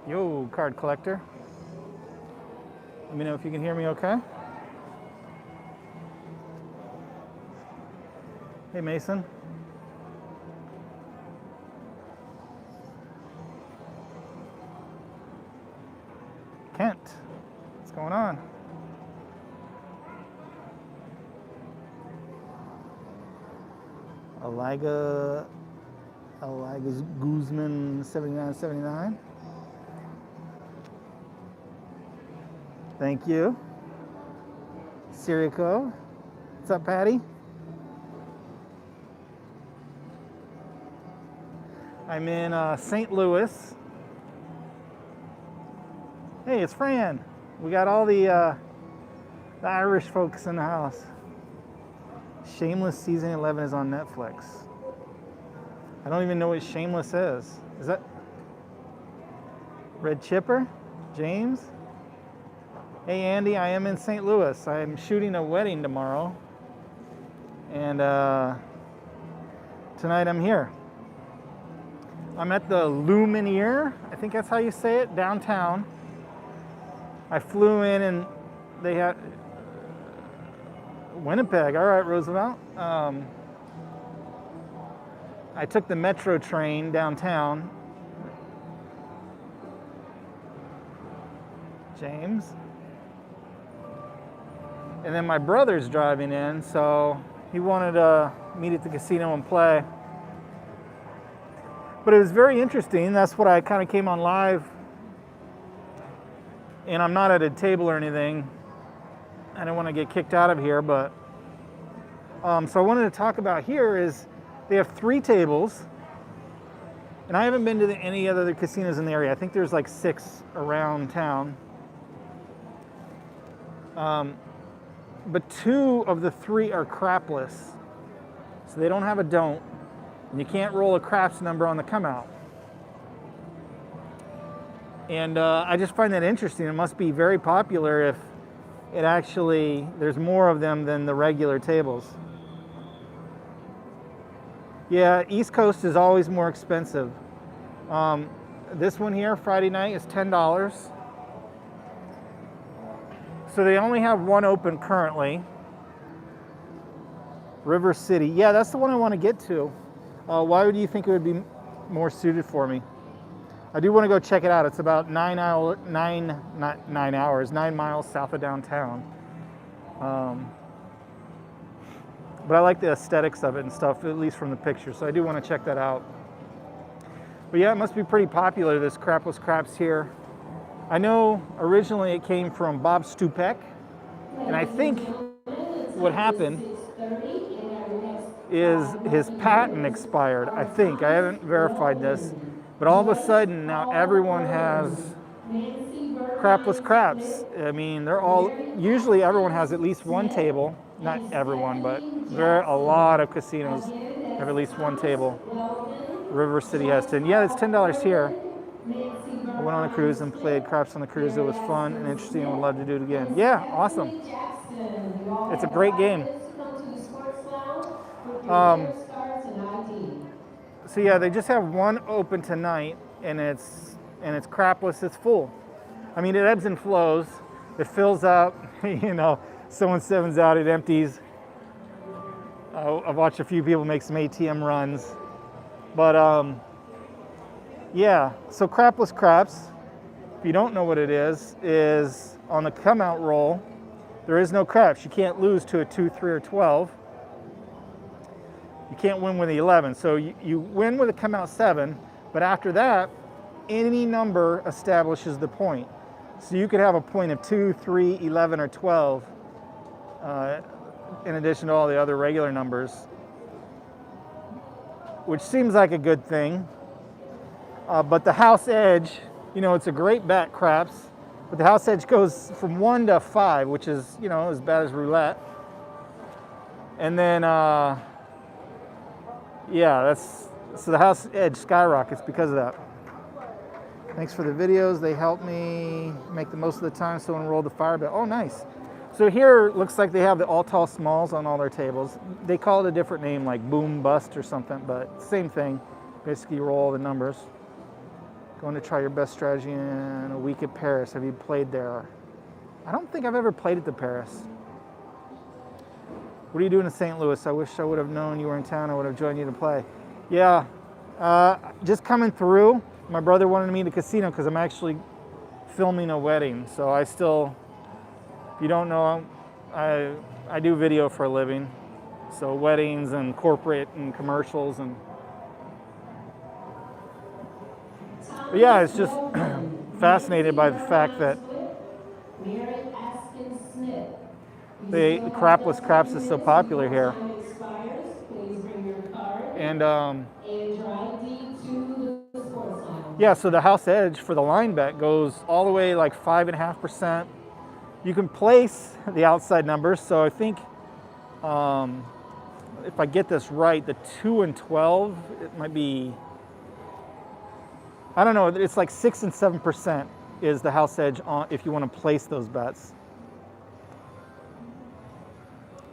Yo, card collector. Let me know if you can hear me okay. Hey, Mason. Kent, what's going on? Eliga Guzman 7979. Thank you. Sirico. What's up, Patty? I'm in St. Louis. Hey, it's Fran. We got all the Irish folks in the house. Shameless season 11 is on Netflix. I don't even know what Shameless is. Is that Red Chipper? James? Hey Andy, I am in St. Louis. I'm shooting a wedding tomorrow. And tonight I'm here. I'm at the Lumiere, I think that's how you say it, downtown. I flew in and they had Winnipeg. All right, Roosevelt. I took the metro train downtown. James. And then my brother's driving in, so he wanted to meet at the casino and play. But it was very interesting. That's what I kind of came on live. And I'm not at a table or anything. I don't want to get kicked out of here, but so I wanted to talk about here is they have 3 tables, and I haven't been to any other casinos in the area. I think there's like 6 around town, but 2 of the 3 are crapless, so they don't have a don't, and you can't roll a craps number on the come out. And I just find that interesting. It must be very popular if it actually, there's more of them than the regular tables. Yeah, East Coast is always more expensive. This one here, Friday night, is $10. So they only have one open currently. River City. Yeah, that's the one I want to get to. Why would you think it would be more suited for me? I do want to go check it out. It's about 9 miles south of downtown. But I like the aesthetics of it and stuff, at least from the pictures. So I do want to check that out. But yeah, it must be pretty popular, this Crapless Craps here. I know originally it came from Bob Stupek. And I think what happened is his patent expired, I think. I haven't verified this. But all of a sudden, now everyone has Crapless Craps. I mean, they're all, usually everyone has at least one table. Not everyone, but there are a lot of casinos have at least one table. River City has 10. Yeah, it's $10 here. I went on a cruise and played craps on the cruise. It was fun and interesting and would love to do it again. Yeah, awesome. It's a great game. So yeah, they just have one open tonight, and it's crapless. It's full. I mean, it ebbs and flows. It fills up. You know, someone sevens out, it empties. I've watched a few people make some ATM runs, but yeah. So Crapless Craps, if you don't know what it is on the come out roll. There is no craps. You can't lose to a 2, 3, or 12. You can't win with the 11. So you win with a come out 7, but after that, any number establishes the point. So you could have a point of 2, 3, 11, or 12, in addition to all the other regular numbers, which seems like a good thing. But the house edge, you know, it's a great bet, craps, but the house edge goes from 1 to 5, which is, you know, as bad as roulette. And then, yeah, so the house edge skyrockets because of that. Thanks for the videos. They help me make the most of the time. Someone rolled the fire bet. Oh, nice. So here looks like they have the all tall smalls on all their tables. They call it a different name, like boom bust or something, but same thing. Basically, you roll all the numbers. Going to try your best strategy in a week at Paris. Have you played there? I don't think I've ever played at the Paris. What are you doing in St. Louis? I wish I would have known you were in town. I would have joined you to play. Yeah, just coming through. My brother wanted me to casino because I'm actually filming a wedding. So I still, if you don't know, I do video for a living. So weddings and corporate and commercials and. But yeah, it's just fascinated by the fact that the crapless craps is so popular here. And yeah, so the house edge for the line bet goes all the way like 5.5%. You can place the outside numbers. So I think if I get this right, the 2 and 12, it might be, I don't know, it's like 6 and 7% is the house edge on if you want to place those bets.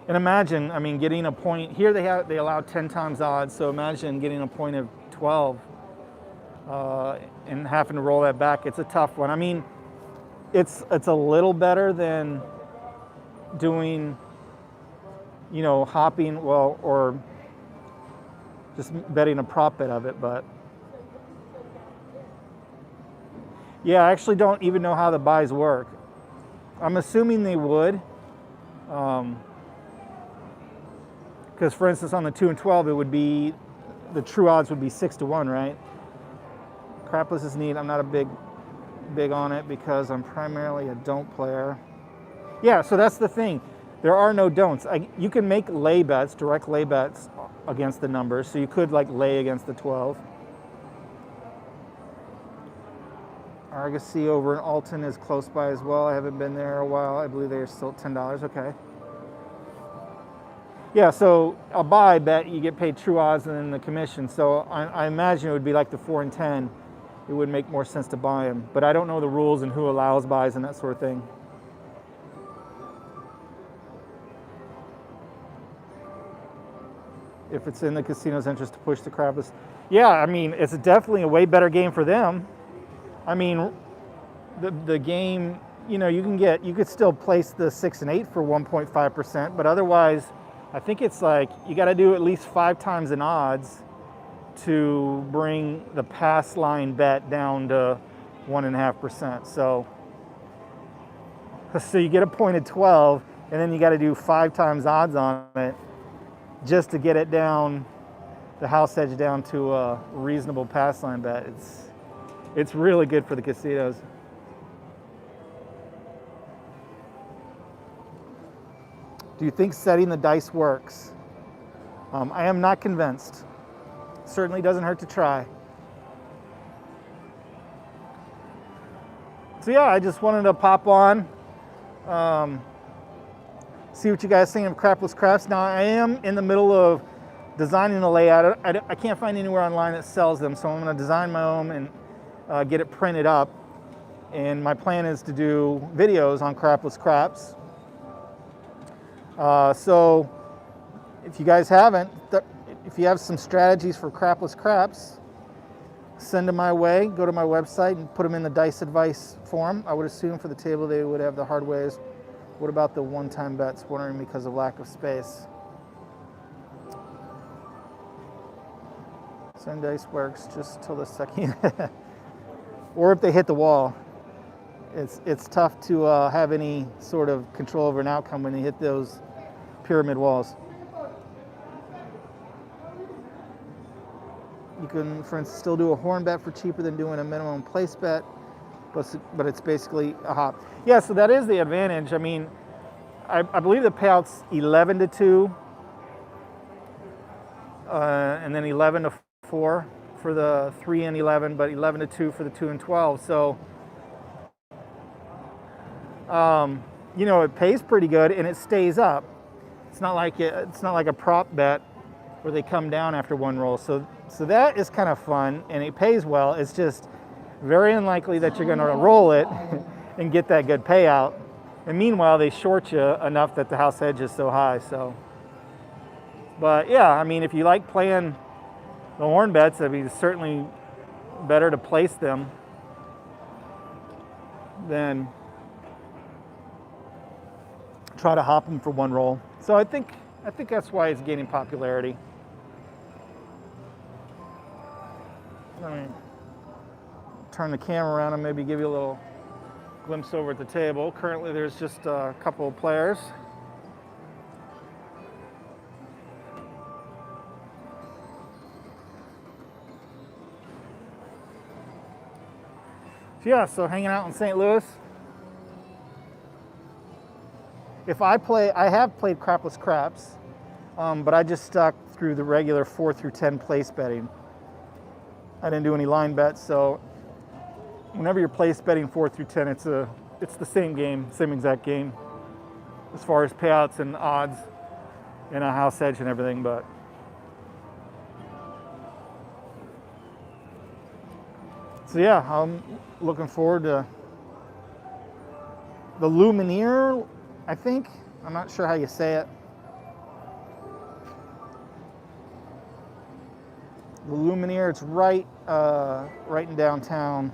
And imagine, I mean, getting a point here. They allow 10 times odds. So imagine getting a point of 12 and having to roll that back. It's a tough one. I mean, it's a little better than doing, you know, hopping, well, or just betting a prop bet of it. But yeah, I actually don't even know how the buys work. I'm assuming they would. Because, for instance, on the 2 and 12, it would be, the true odds would be 6 to 1, right? Crapless is neat. I'm not a big on it because I'm primarily a don't player. Yeah, so that's the thing. There are no don'ts. You can make lay bets, direct lay bets against the numbers. So you could like lay against the 12. Argosy over in Alton is close by as well. I haven't been there a while. I believe they are still $10. Okay. Yeah, so a buy bet, you get paid true odds and then the commission. So I imagine it would be like the 4 and 10. It would make more sense to buy them. But I don't know the rules and who allows buys and that sort of thing. If it's in the casino's interest to push the crapless. Yeah, I mean, it's definitely a way better game for them. I mean, the game, you know, you could still place the 6 and 8 for 1.5%, but otherwise, I think it's like you got to do at least 5 times in odds to bring the pass line bet down to 1.5%. So you get a point of 12, and then you got to do 5 times odds on it just to get it down, the house edge down to a reasonable pass line bet. It's really good for the casinos. Do you think setting the dice works? I am not convinced. Certainly doesn't hurt to try. So yeah, I just wanted to pop on, see what you guys think of Crapless Crafts. Now I am in the middle of designing the layout. I can't find anywhere online that sells them, so I'm going to design my own and get it printed up. And my plan is to do videos on Crapless Crafts. So if you guys haven't, if you have some strategies for Crapless Craps, send them my way. Go to my website and put them in the dice advice forum. I would assume for the table they would have the hard ways. What about the one-time bets? Wondering because of lack of space. Send dice works just till the second. Or if they hit the wall. It's tough to have any sort of control over an outcome when they hit those pyramid walls. You can, for instance, still do a horn bet for cheaper than doing a minimum place bet, but it's basically a hop. Yeah, so that is the advantage. I mean, I believe the payout's 11 to 2, and then 11 to 4 for the 3 and 11, but 11 to 2 for the 2 and 12. So, you know, it pays pretty good and it stays up. It's not like a prop bet where they come down after one roll. So that is kind of fun and it pays well. It's just very unlikely that you're going to roll it and get that good payout. And meanwhile, they short you enough that the house edge is so high. So, but yeah, I mean, if you like playing the horn bets, I mean, certainly better to place them than try to hop them for one roll. So I think that's why it's gaining popularity. Let me turn the camera around and maybe give you a little glimpse over at the table. Currently there's just a couple of players. Yeah, so hanging out in St. Louis. If I have played Crapless Craps, but I just stuck through the regular 4 through 10 place betting. I didn't do any line bets, so whenever you're place betting 4 through 10, it's the same game, same exact game, as far as payouts and odds and a house edge and everything. But so yeah, I'm looking forward to the Lumineer, I think. I'm not sure how you say it. The Lumineer, it's right in downtown.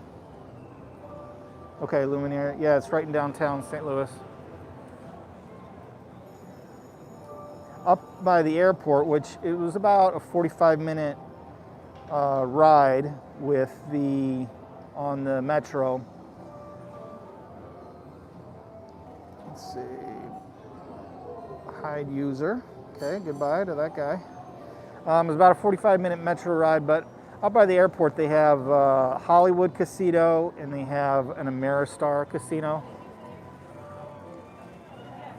Okay, Lumineer, yeah, it's right in downtown St. Louis. Up by the airport, which it was about a 45-minute ride on the metro. Let's see. Hide user. Okay, goodbye to that guy. It was about a 45-minute metro ride, but up by the airport they have Hollywood Casino and they have an Ameristar Casino.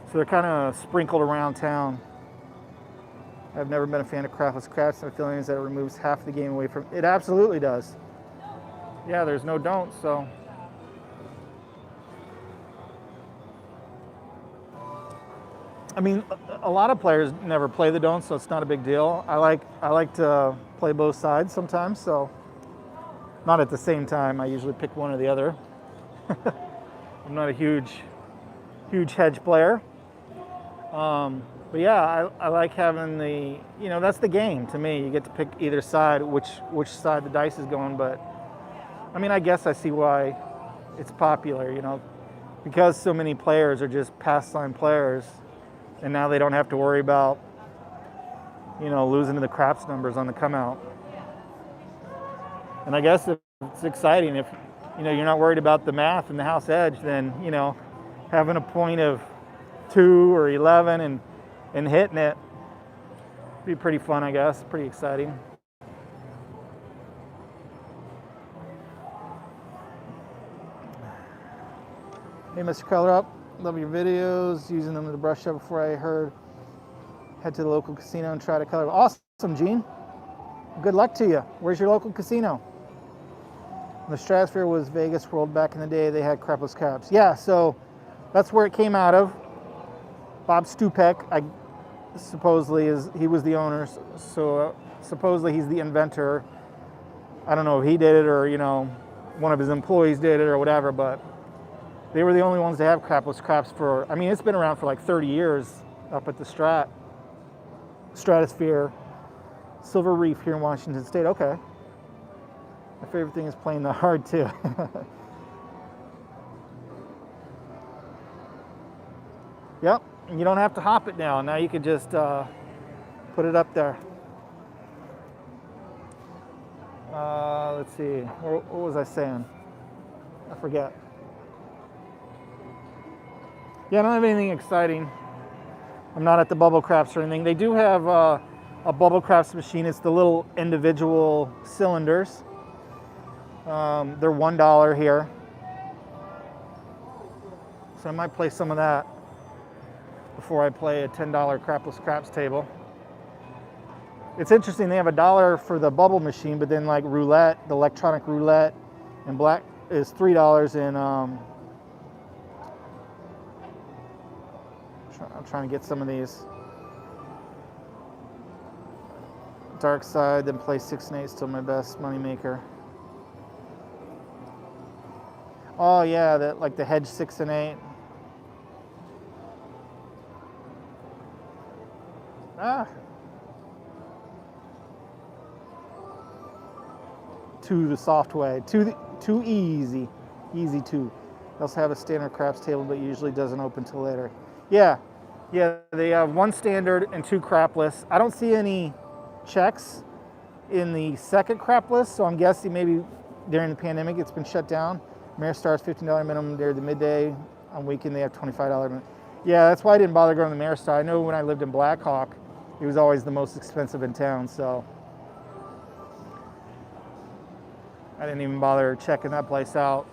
So they're kind of sprinkled around town. I've never been a fan of Crapless Craps. My feeling is that it removes half the game away from it. Absolutely does. Yeah, there's no don't, so. I mean, a lot of players never play the don'ts, so it's not a big deal. I like to play both sides sometimes, so not at the same time. I usually pick one or the other. I'm not a huge hedge player. But yeah, I like having that's the game to me. You get to pick either side, which side the dice is going. But I mean, I guess I see why it's popular, because so many players are just pastime players. And now they don't have to worry about, losing to the craps numbers on the come out. And I guess it's exciting if, you're not worried about the math and the house edge, then, having a point of 2 or 11 and hitting it be pretty fun, I guess. Pretty exciting. Hey, Mr. Color Up. Love your videos, using them to brush up before I head to the local casino and try to color. Awesome, Gene. Good luck to you. Where's your local casino? The Stratosphere was Vegas World back in the day. They had Crapless Craps. Yeah, so that's where it came out of. Bob Stupek, supposedly he was the owner, so supposedly he's the inventor. I don't know if he did it or, one of his employees did it or whatever, but they were the only ones to have Crapless Craps it's been around for like 30 years up at the Stratosphere, Silver Reef here in Washington State. Okay. My favorite thing is playing the hard too. Yep, you don't have to hop it now. Now you can just put it up there. Let's see, what was I saying? I forget. Yeah, I don't have anything exciting. I'm not at the Bubble Craps or anything. They do have a Bubble Craps machine. It's the little individual cylinders. They're $1 here. So I might play some of that before I play a $10 Crapless Craps table. It's interesting, they have $1 for the bubble machine, but then like roulette, the electronic roulette and black is $3 and I'm trying to get some of these. Dark side, then play 6 and 8, still my best money maker. Oh yeah, like the hedge 6 and 8. two the soft way, too easy two. They also have a standard craps table, but usually doesn't open till later. Yeah, they have one standard and two crapless. I don't see any checks in the second crapless, so I'm guessing maybe during the pandemic it's been shut down. Maristar's $15 minimum during the midday. On weekend they have $25 minimum. Yeah, that's why I didn't bother going to the Maristar. I know when I lived in Blackhawk, it was always the most expensive in town, so I didn't even bother checking that place out.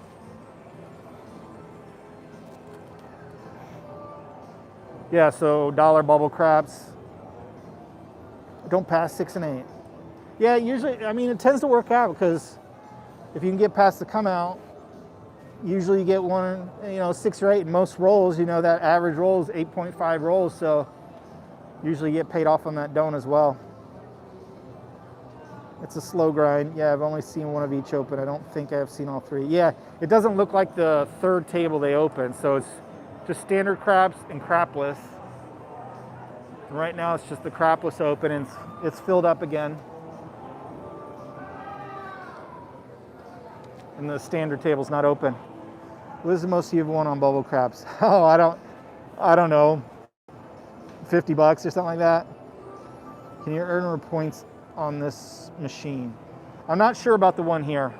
Yeah, so dollar bubble craps. Don't pass 6 and 8. Yeah, usually, I mean, it tends to work out because if you can get past the come out, usually you get one, 6 or 8 in most rolls. That average roll is 8.5 rolls, so usually you get paid off on that don't as well. It's a slow grind. Yeah, I've only seen one of each open. I don't think I've seen all 3. Yeah, it doesn't look like the third table they opened, so it's just standard craps and crapless. And right now it's just the crapless open, and it's filled up again. And the standard table's not open. What is the most you've won on bubble craps? Oh, I don't know, $50 or something like that. Can you earn more points on this machine? I'm not sure about the one here.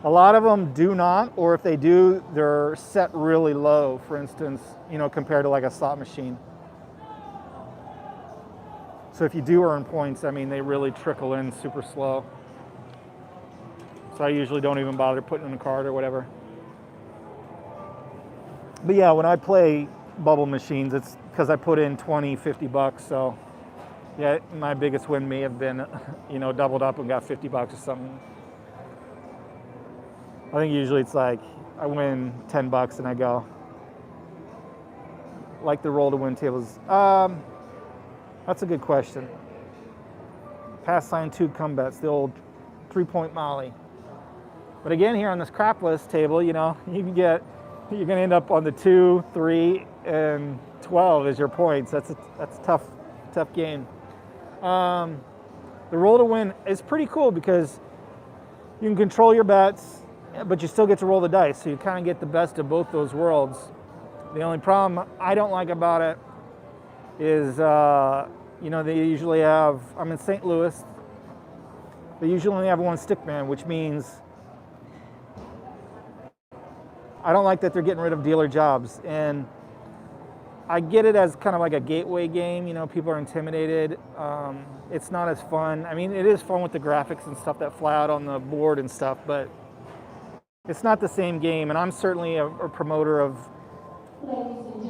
A lot of them do not, or if they do, they're set really low, for instance, compared to like a slot machine. So if you do earn points, I mean, they really trickle in super slow. So I usually don't even bother putting in a card or whatever. But yeah, when I play bubble machines, it's because I put in $20, $50. So yeah, my biggest win may have been, doubled up and got $50 or something. I think usually it's like I win $10 and I go. Like the roll to win tables. That's a good question. Pass sign 2 come bets, the old 3-point molly. But again, here on this crapless table, you're going to end up on the 2, 3, and 12 as your points. That's a tough game. The roll to win is pretty cool because you can control your bets, but you still get to roll the dice, so you kind of get the best of both those worlds. The only problem I don't like about it is, they usually have, I'm in St. Louis, they usually only have one stick man, which means I don't like that they're getting rid of dealer jobs. And I get it as kind of like a gateway game, people are intimidated. It's not as fun. I mean, it is fun with the graphics and stuff that fly out on the board and stuff, but it's not the same game, and I'm certainly a promoter of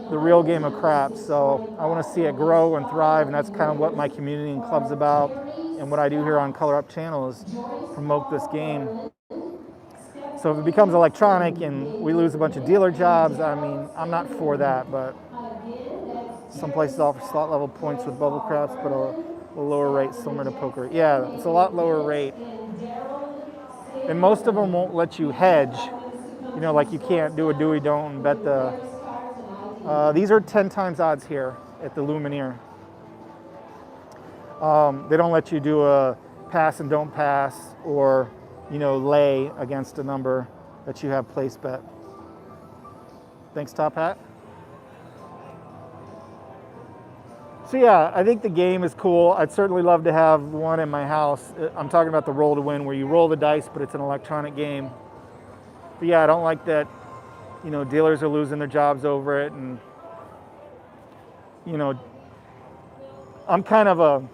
the real game of craps, so I want to see it grow and thrive, and that's kind of what my community and club's about, and what I do here on Color Up channel is promote this game. So if it becomes electronic and we lose a bunch of dealer jobs, I mean, I'm not for that, but some places offer slot level points with bubble craps, but a lower rate similar to poker. Yeah, it's a lot lower rate. And most of them won't let you hedge, like you can't do a do we don't and bet these are 10 times odds here at the Lumineer. They don't let you do a pass and don't pass or, lay against a number that you have place bet. Thanks, Top Hat. So yeah, I think the game is cool. I'd certainly love to have one in my house. I'm talking about the roll to win, where you roll the dice, but it's an electronic game. But yeah, I don't like that, dealers are losing their jobs over it. And, I'm kind of a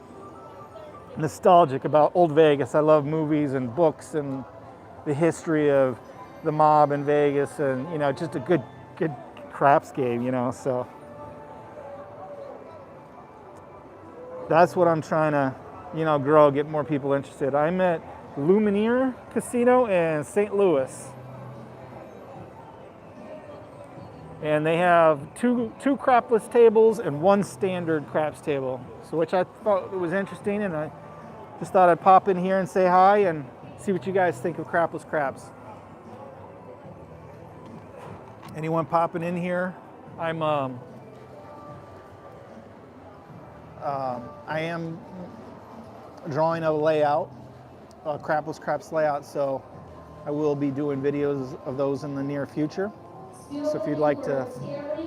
nostalgic about old Vegas. I love movies and books and the history of the mob in Vegas and, just a good craps game, so. That's what I'm trying to, grow, get more people interested. I'm at Lumineer Casino in St. Louis. And they have two crapless tables and one standard craps table. So which I thought was interesting, and I just thought I'd pop in here and say hi and see what you guys think of crapless craps. Anyone popping in here? I am drawing a layout Crapless craps layout, so I will be doing videos of those in the near future. So if you'd like to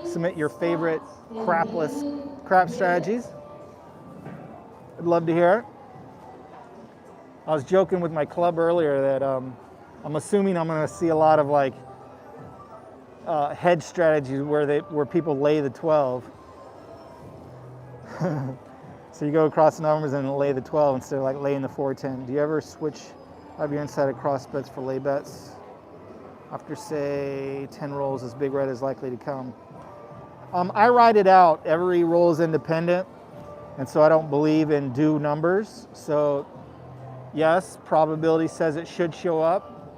submit your favorite crapless crap strategies, I'd love to hear it. I was joking with my club earlier that I'm assuming I'm going to see a lot of like hedge strategies where people lay the 12. So you go across the numbers and lay the 12 instead of like laying the 4-10. Do you ever switch out of your inside cross bets for lay bets? After say 10 rolls, this big red is likely to come. I write it out. Every roll is independent, and so I don't believe in due numbers. So yes, probability says it should show up,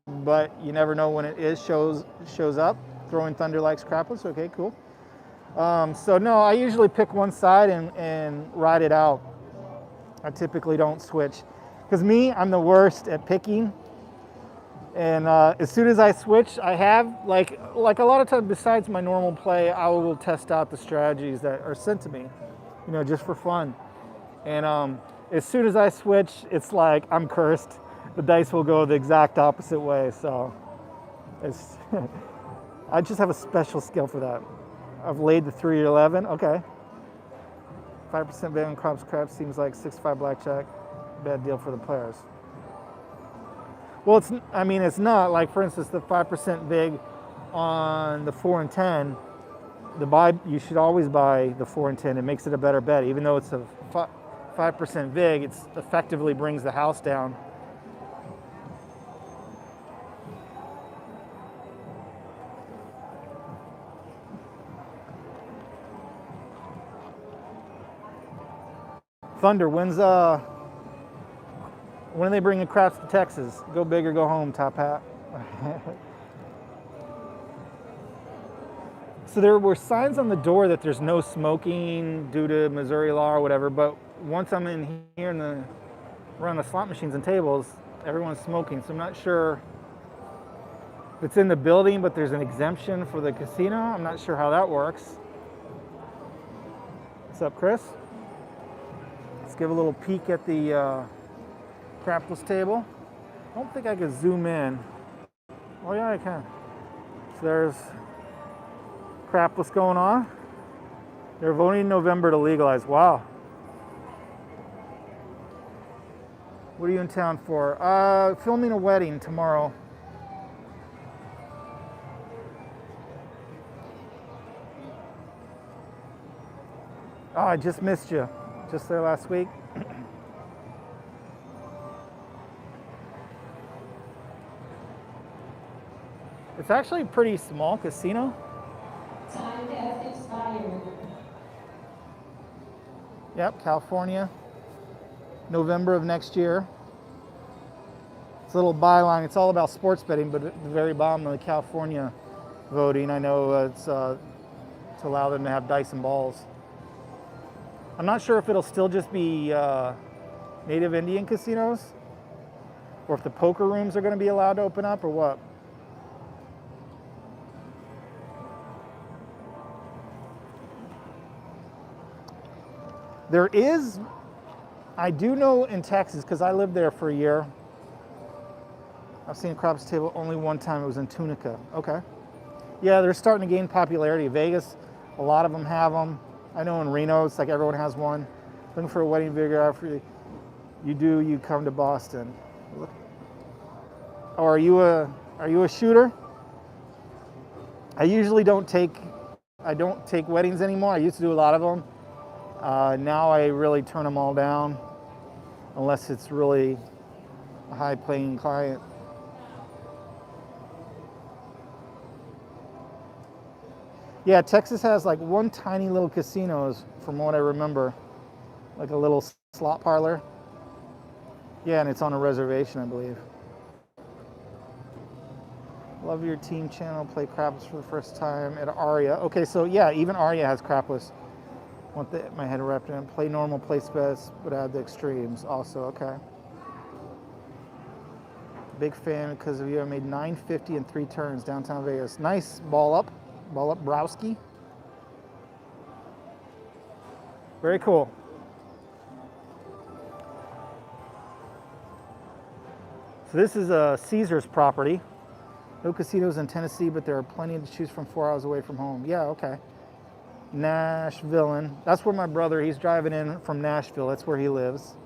but you never know when it shows up. Throwing Thunder likes Crapless. Okay, cool. So no, I usually pick one side and ride it out. I typically don't switch. Because me, I'm the worst at picking. And as soon as I switch, I have, like a lot of times besides my normal play, I will test out the strategies that are sent to me, just for fun. And as soon as I switch, it's like I'm cursed. The dice will go the exact opposite way. So it's I just have a special skill for that. I've laid the 3-11. Okay. 5% bet on craps seems like 6-5 blackjack. Bad deal for the players. Well, it's not. Like, for instance, the 5% vig on the 4 and 10, you should always buy the 4 and 10. It makes it a better bet. Even though it's a 5% vig, it effectively brings the house down. Thunder, when are they bringing craps to Texas? Go big or go home, Top Hat. So there were signs on the door that there's no smoking due to Missouri law or whatever, but once I'm in here around the slot machines and tables, everyone's smoking. So I'm not sure if it's in the building, but there's an exemption for the casino. I'm not sure how that works. What's up, Chris? Let's give a little peek at the Crapless table. I don't think I could zoom in. Oh yeah, I can. So there's Crapless going on. They're voting in November to legalize. Wow. What are you in town for? Filming a wedding tomorrow. Oh, I just missed you. Just there last week. It's actually a pretty small casino. Time has expired. Yep, California. November of next year. It's a little byline. It's all about sports betting, but at the very bottom of the California voting, I know it's to allow them to have dice and balls. I'm not sure if it'll still just be native Indian casinos, or if the poker rooms are going to be allowed to open up, or what. There is, I do know in Texas, because I lived there for a year, I've seen a craps table only one time. It was in Tunica. Okay. Yeah, they're starting to gain popularity. Vegas, a lot of them have them. I know in Reno, it's like everyone has one. Looking for a wedding videographer. You come to Boston. Oh, are you a shooter? I usually don't take weddings anymore. I used to do a lot of them. Now I really turn them all down, unless it's really a high-paying client. Yeah, Texas has like one tiny little casino, from what I remember, like a little slot parlor. Yeah, and it's on a reservation, I believe. Love your team channel. Play Crapless for the first time at Aria. Okay, so yeah, even Aria has Crapless. Want my head wrapped in. Play normal, play best, but add the extremes also. Okay. Big fan because of you. I made $9.50 in 3 turns downtown Vegas. Nice ball up Browski. Very cool. So this is a Caesars property. No casinos in Tennessee, but there are plenty to choose from 4 hours away from home. Yeah, okay. Nashville. That's where my brother, he's driving in from Nashville. That's where he lives.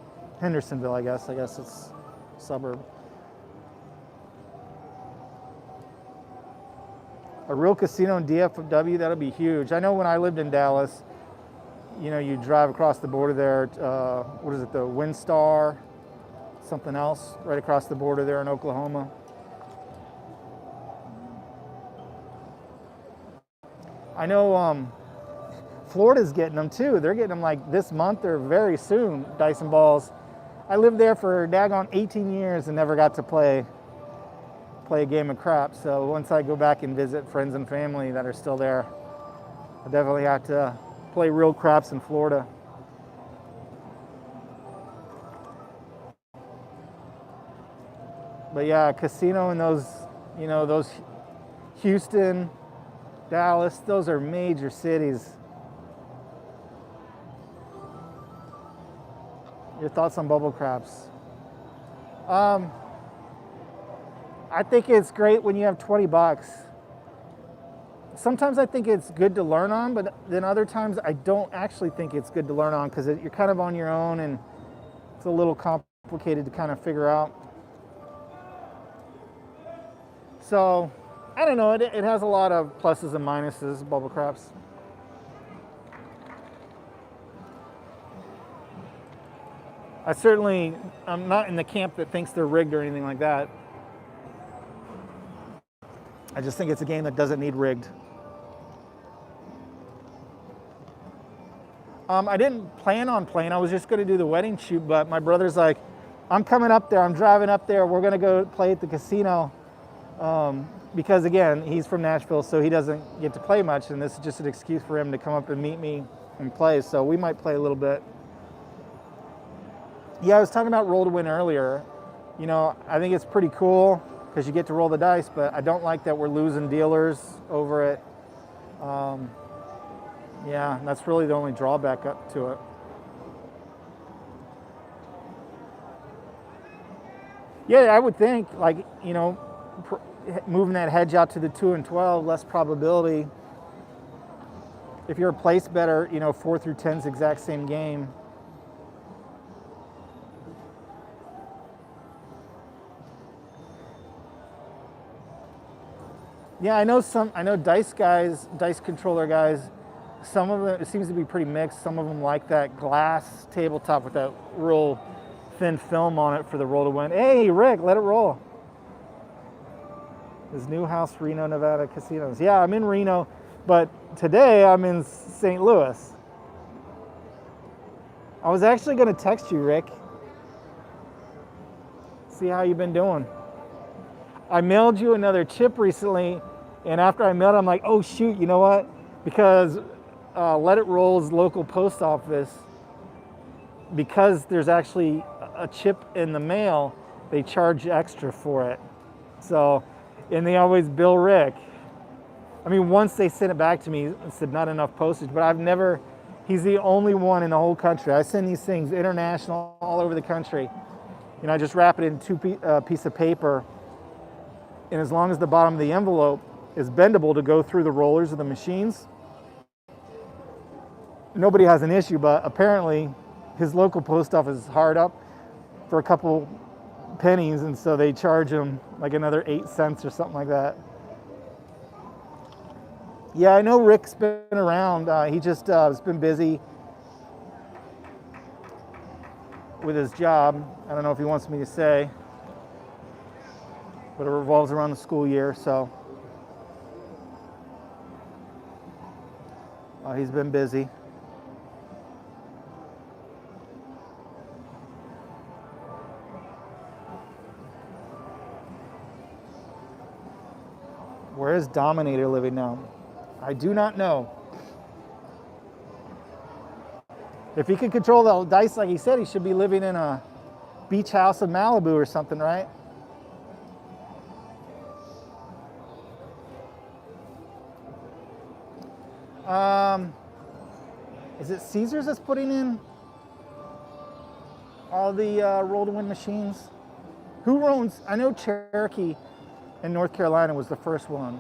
Hendersonville, I guess. I guess it's a suburb. A real casino in DFW, that'll be huge. I know when I lived in Dallas, you know, you drive across the border there, what is it, the WinStar, something else, right across the border there in Oklahoma. I know Florida's getting them too. They're getting them like this month or very soon, dice and balls. I lived there for daggone 18 years and never got to play a game of crap. So once I go back and visit friends and family that are still there, I definitely have to play real craps in Florida. But yeah, casino in those, you know, those Houston, Dallas, those are major cities. Your thoughts on bubble craps? I think it's great when you have 20 bucks. Sometimes I think it's good to learn on, but then other times I don't actually think it's good to learn on because you're kind of on your own and it's a little complicated to kind of figure out. So, I don't know, it has a lot of pluses and minuses, bubble craps. I'm not in the camp that thinks they're rigged or anything like that. I just think it's a game that doesn't need rigged. I didn't plan on playing. I was just going to do the wedding shoot, but my brother's like, I'm coming up there. I'm driving up there. We're going to go play at the casino. Because again, he's from Nashville, so he doesn't get to play much, and this is just an excuse for him to come up and meet me and play. So we might play a little bit. Yeah, I was talking about roll to win earlier. You know, I think it's pretty cool because you get to roll the dice, but I don't like that we're losing dealers over it. Yeah, that's really the only drawback up to it. Yeah, I would think, like, you know, moving that hedge out to the 2 and 12, less probability. If you're a place better, you know, 4 through 10's exact same game. Yeah, I know dice guys, dice controller guys, some of them, it seems to be pretty mixed. Some of them like that glass tabletop with that real thin film on it for the roll to win. Hey, Rick, let it roll. His new house, Reno, Nevada casinos. Yeah, I'm in Reno, but today I'm in St. Louis. I was actually going to text you, Rick. See how you've been doing. I mailed you another chip recently, and after I mailed it, I'm like, oh shoot, you know what? Because Let It Roll's local post office, because there's actually a chip in the mail, they charge extra for it. So, and they always bill Rick. I mean, once they sent it back to me, it said not enough postage, but he's the only one in the whole country. I send these things international all over the country. You know, I just wrap it in two piece of paper, and as long as the bottom of the envelope is bendable to go through the rollers of the machines, nobody has an issue. But apparently his local post office is hard up for a couple pennies, and so they charge him like another 8 cents or something like that. Yeah, I know Rick's been around. He just has been busy with his job. I don't know if he wants me to say, but it revolves around the school year, so he's been busy. Where is Dominator living now? I do not know. If he could control the dice like he said, he should be living in a beach house in Malibu or something, right? Is it Caesars that's putting in all the roll to win machines? Who owns? I know Cherokee in North Carolina was the first one.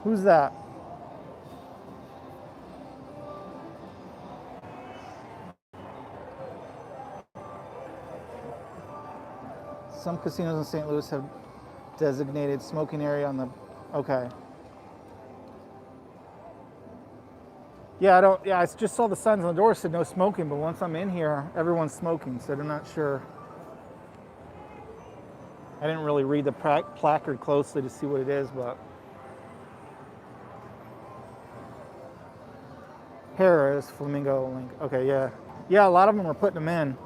Who's that? Some casinos in St. Louis have designated smoking area on the. Okay. Yeah, I just saw the signs on the door said no smoking, but once I'm in here, everyone's smoking, so I'm not sure. I didn't really read the placard closely to see what it is, but. Harris, Flamingo Link. Okay, yeah. Yeah, a lot of them are putting them in.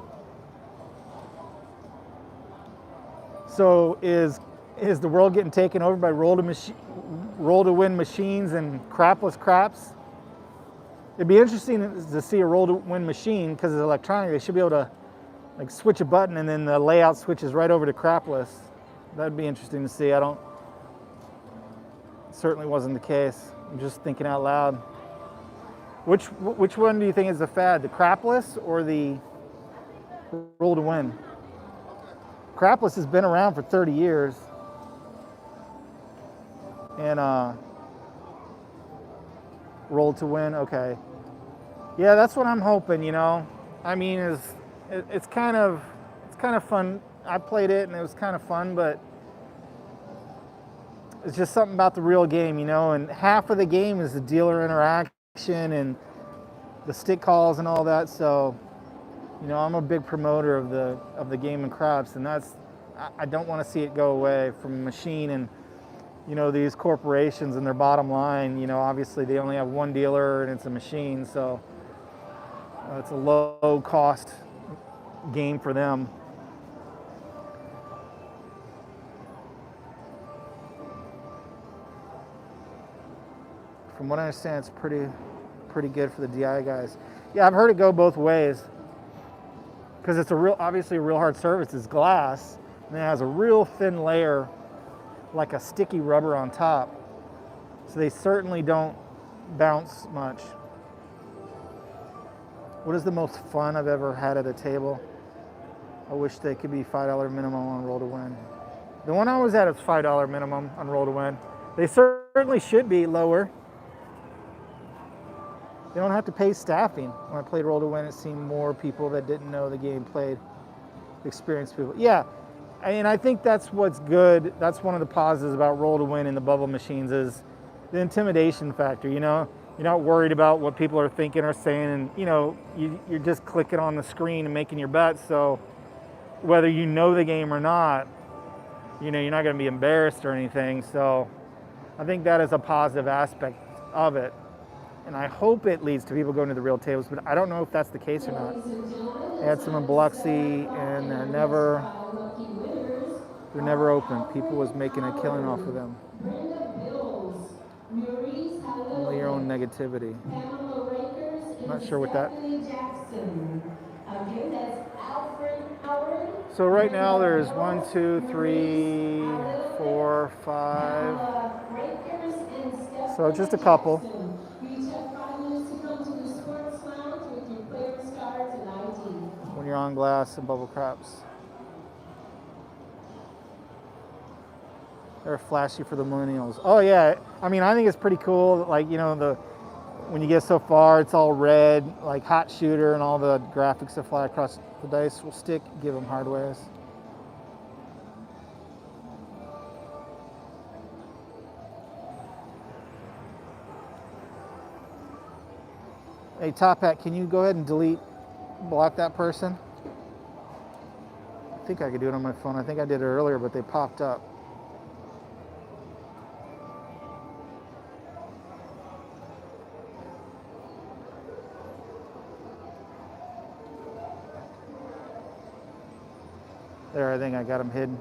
So is the world getting taken over by roll-to-win machines and crapless craps? It'd be interesting to see a roll-to-win machine because it's electronic. They should be able to like switch a button and then the layout switches right over to crapless. That'd be interesting to see. It certainly wasn't the case. I'm just thinking out loud. Which one do you think is the fad, the crapless or the roll-to-win? Crapless has been around for 30 years. And roll to win, okay. Yeah, that's what I'm hoping, you know. I mean, it's kind of fun. I played it and it was kind of fun, but it's just something about the real game, you know, and half of the game is the dealer interaction and the stick calls and all that, so you know, I'm a big promoter of the game of craps, and I don't want to see it go away from a machine. And you know, these corporations and their bottom line, you know, obviously they only have one dealer and it's a machine, so it's a low cost game for them. From what I understand, it's pretty good for the DI guys. Yeah, I've heard it go both ways. Because it's obviously a real hard surface. It's glass, and it has a real thin layer, like a sticky rubber on top. So they certainly don't bounce much. What is the most fun I've ever had at a table? I wish they could be $5 minimum on roll to win. The one I was at is $5 minimum on roll to win. They certainly should be lower. They don't have to pay staffing. When I played roll to win, it seemed more people that didn't know the game played, experienced people. Yeah, and I think that's what's good. That's one of the positives about roll to win in the bubble machines is the intimidation factor. You know, you're not worried about what people are thinking or saying, and you know, you're just clicking on the screen and making your bets. So whether you know the game or not, you know, you're not going to be embarrassed or anything. So I think that is a positive aspect of it. And I hope it leads to people going to the real tables, but I don't know if that's the case or not. I had some in Biloxi, and they're never open. People was making a killing off of them. Only your own negativity. I'm not sure what that. So right now there's 1, 2, 3, 4, 5. So just a couple. When you're on glass and bubble craps. They're flashy for the millennials. Oh yeah, I mean, I think it's pretty cool. Like, you know, when you get so far, it's all red, like hot shooter and all the graphics that fly across the dice will stick. Give them hardwares. Hey, Top Hat, can you go ahead and block that person? I think I could do it on my phone. I think I did it earlier, but they popped up. There, I think I got them hidden.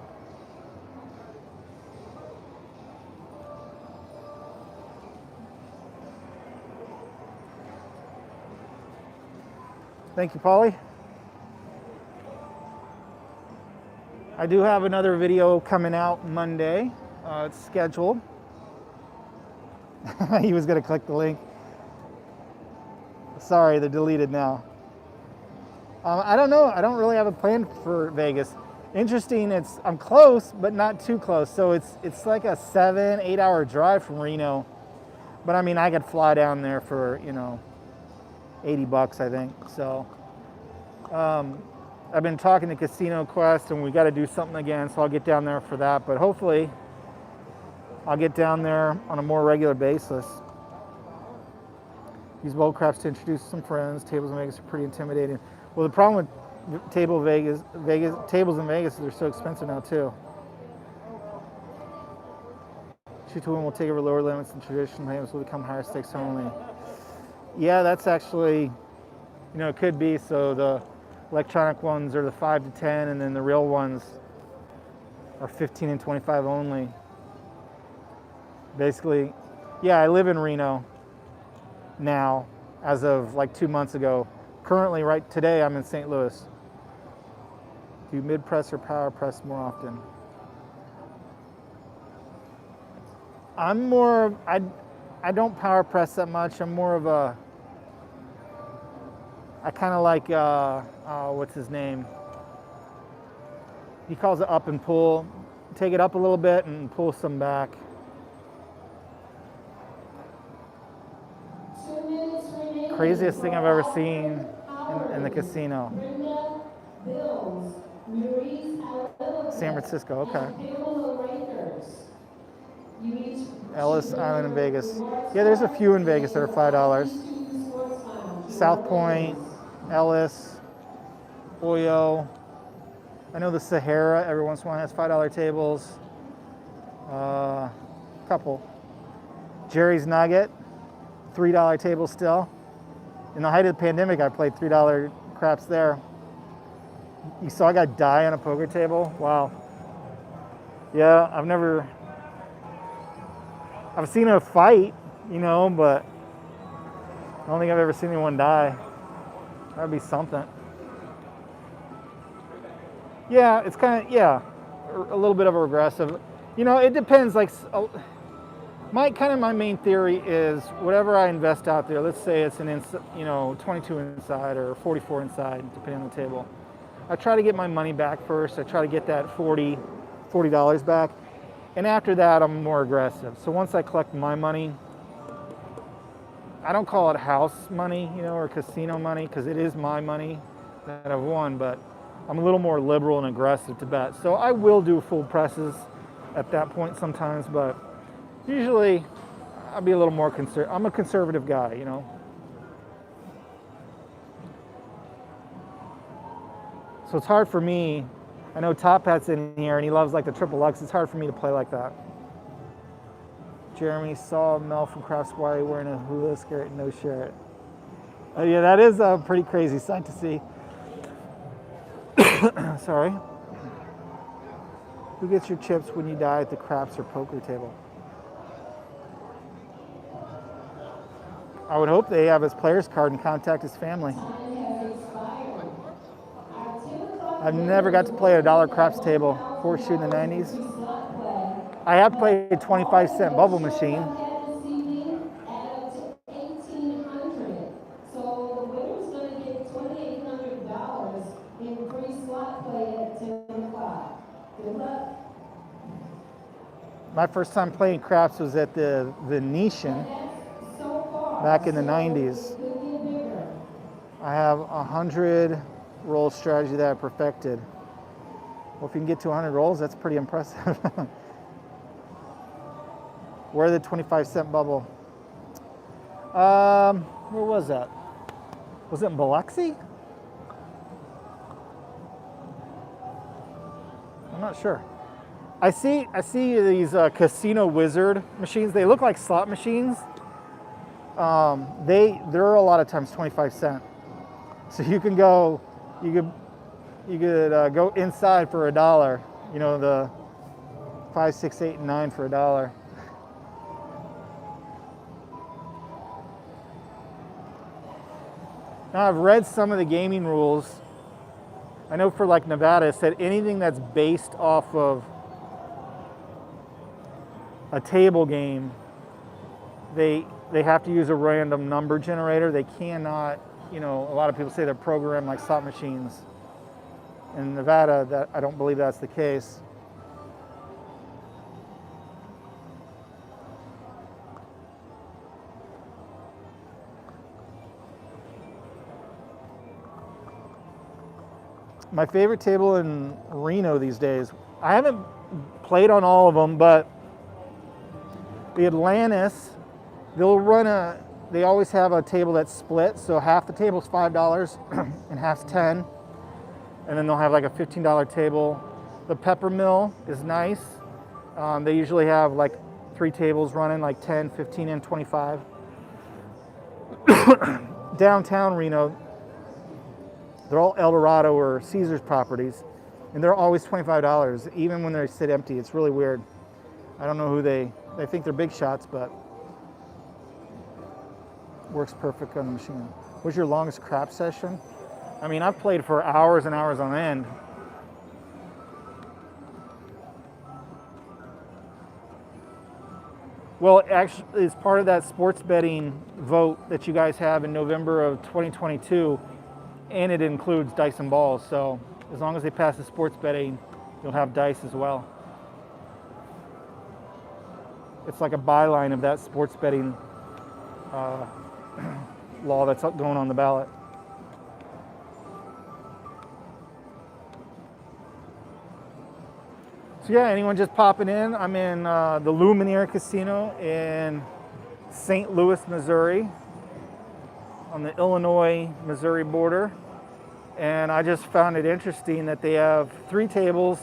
Thank you, Paulie. I do have another video coming out Monday. It's scheduled. He was going to click the link. Sorry, they're deleted now. I don't know. I don't really have a plan for Vegas. Interesting. I'm close, but not too close. So it's like a 7-8 hour drive from Reno. But I mean, I could fly down there for, $80, I think. So I've been talking to Casino Quest, and we got to do something again. So I'll get down there for that. But hopefully, I'll get down there on a more regular basis. Use bowl craps to introduce some friends. Tables in Vegas are pretty intimidating. Well, the problem with tables in Vegas is they're so expensive now too. Shoot to win will take over lower limits, and traditional tables will become higher stakes only. Yeah, that's actually, it could be. So the electronic ones are the 5 to 10, and then the real ones are 15 and 25 only. Basically, yeah, I live in Reno now, as of like 2 months ago. Currently, right today, I'm in St. Louis. Do you mid press or power press more often? I'm more, I don't power press that much. I'm more of I kind of like, what's his name? He calls it up and pull. Take it up a little bit and pull some back. 2 minutes remaining. Craziest thing I've ever seen in the casino. San Francisco, okay. Ellis Island in Vegas. Yeah, there's a few in Vegas that are $5. South Point, Ellis, Oyo. I know the Sahara every once in a while has $5 tables. Couple. Jerry's Nugget, $3 table still. In the height of the pandemic, I played $3 craps there. You saw a guy die on a poker table? Wow. Yeah, I've seen a fight, but I don't think I've ever seen anyone die. That'd be something. Yeah, it's kind of, a little bit of a regressive. It depends. Like, my main theory is whatever I invest out there, let's say it's an 22 inside or 44 inside, depending on the table. I try to get my money back first. I try to get that $40 back. And after that, I'm more aggressive. So once I collect my money, I don't call it house money, or casino money, because it is my money that I've won, but I'm a little more liberal and aggressive to bet. So I will do full presses at that point sometimes, but usually I'll be a little more conservative. I'm a conservative guy, So it's hard for me. I know Top Hat's in here and he loves like the triple Lux. It's hard for me to play like that. Jeremy saw Mel from Crafts Wire wearing a hula skirt and no shirt. Oh yeah, that is a pretty crazy sight to see. Sorry. Who gets your chips when you die at the craps or poker table? I would hope they have his player's card and contact his family. I've never got to play a dollar craps table horseshoe in the 90s. I have played a 25-cent bubble machine. My first time playing craps was at the Venetian back in the 90s. I have 100 roll strategy that I perfected. Well, if you can get to 100 rolls, that's pretty impressive. Where the 25-cent bubble? Where was that? Was it in Biloxi? I'm not sure. I see these Casino Wizard machines. They look like slot machines. They're a lot of times 25 cents. So you could go inside for $1. The 5, 6, 8, and 9 for $1. Now I've read some of the gaming rules. I know for like Nevada, it said anything that's based off of a table game, they have to use a random number generator. They cannot, a lot of people say they're programmed like slot machines. In Nevada, I don't believe that's the case. My favorite table in Reno these days, I haven't played on all of them, but the Atlantis, they always have a table that's split, so half the table's $5 and half's 10, and then they'll have like a $15 table. The Peppermill is nice. They usually have like 3 tables running, like 10, 15, and 25. Downtown Reno, they're all Eldorado or Caesars properties, and they're always $25, even when they sit empty. It's really weird. I don't know who they think they're big shots, but works perfect on the machine. What's your longest crap session? I mean, I've played for hours and hours on end. Well, actually, it's part of that sports betting vote that you guys have in November of 2022, and it includes dice and balls. So as long as they pass the sports betting, you'll have dice as well. It's like a byline of that sports betting law that's going on the ballot. So yeah, anyone just popping in? I'm in the Lumiere Casino in St. Louis, Missouri, on the Illinois-Missouri border. And I just found it interesting that they have 3 tables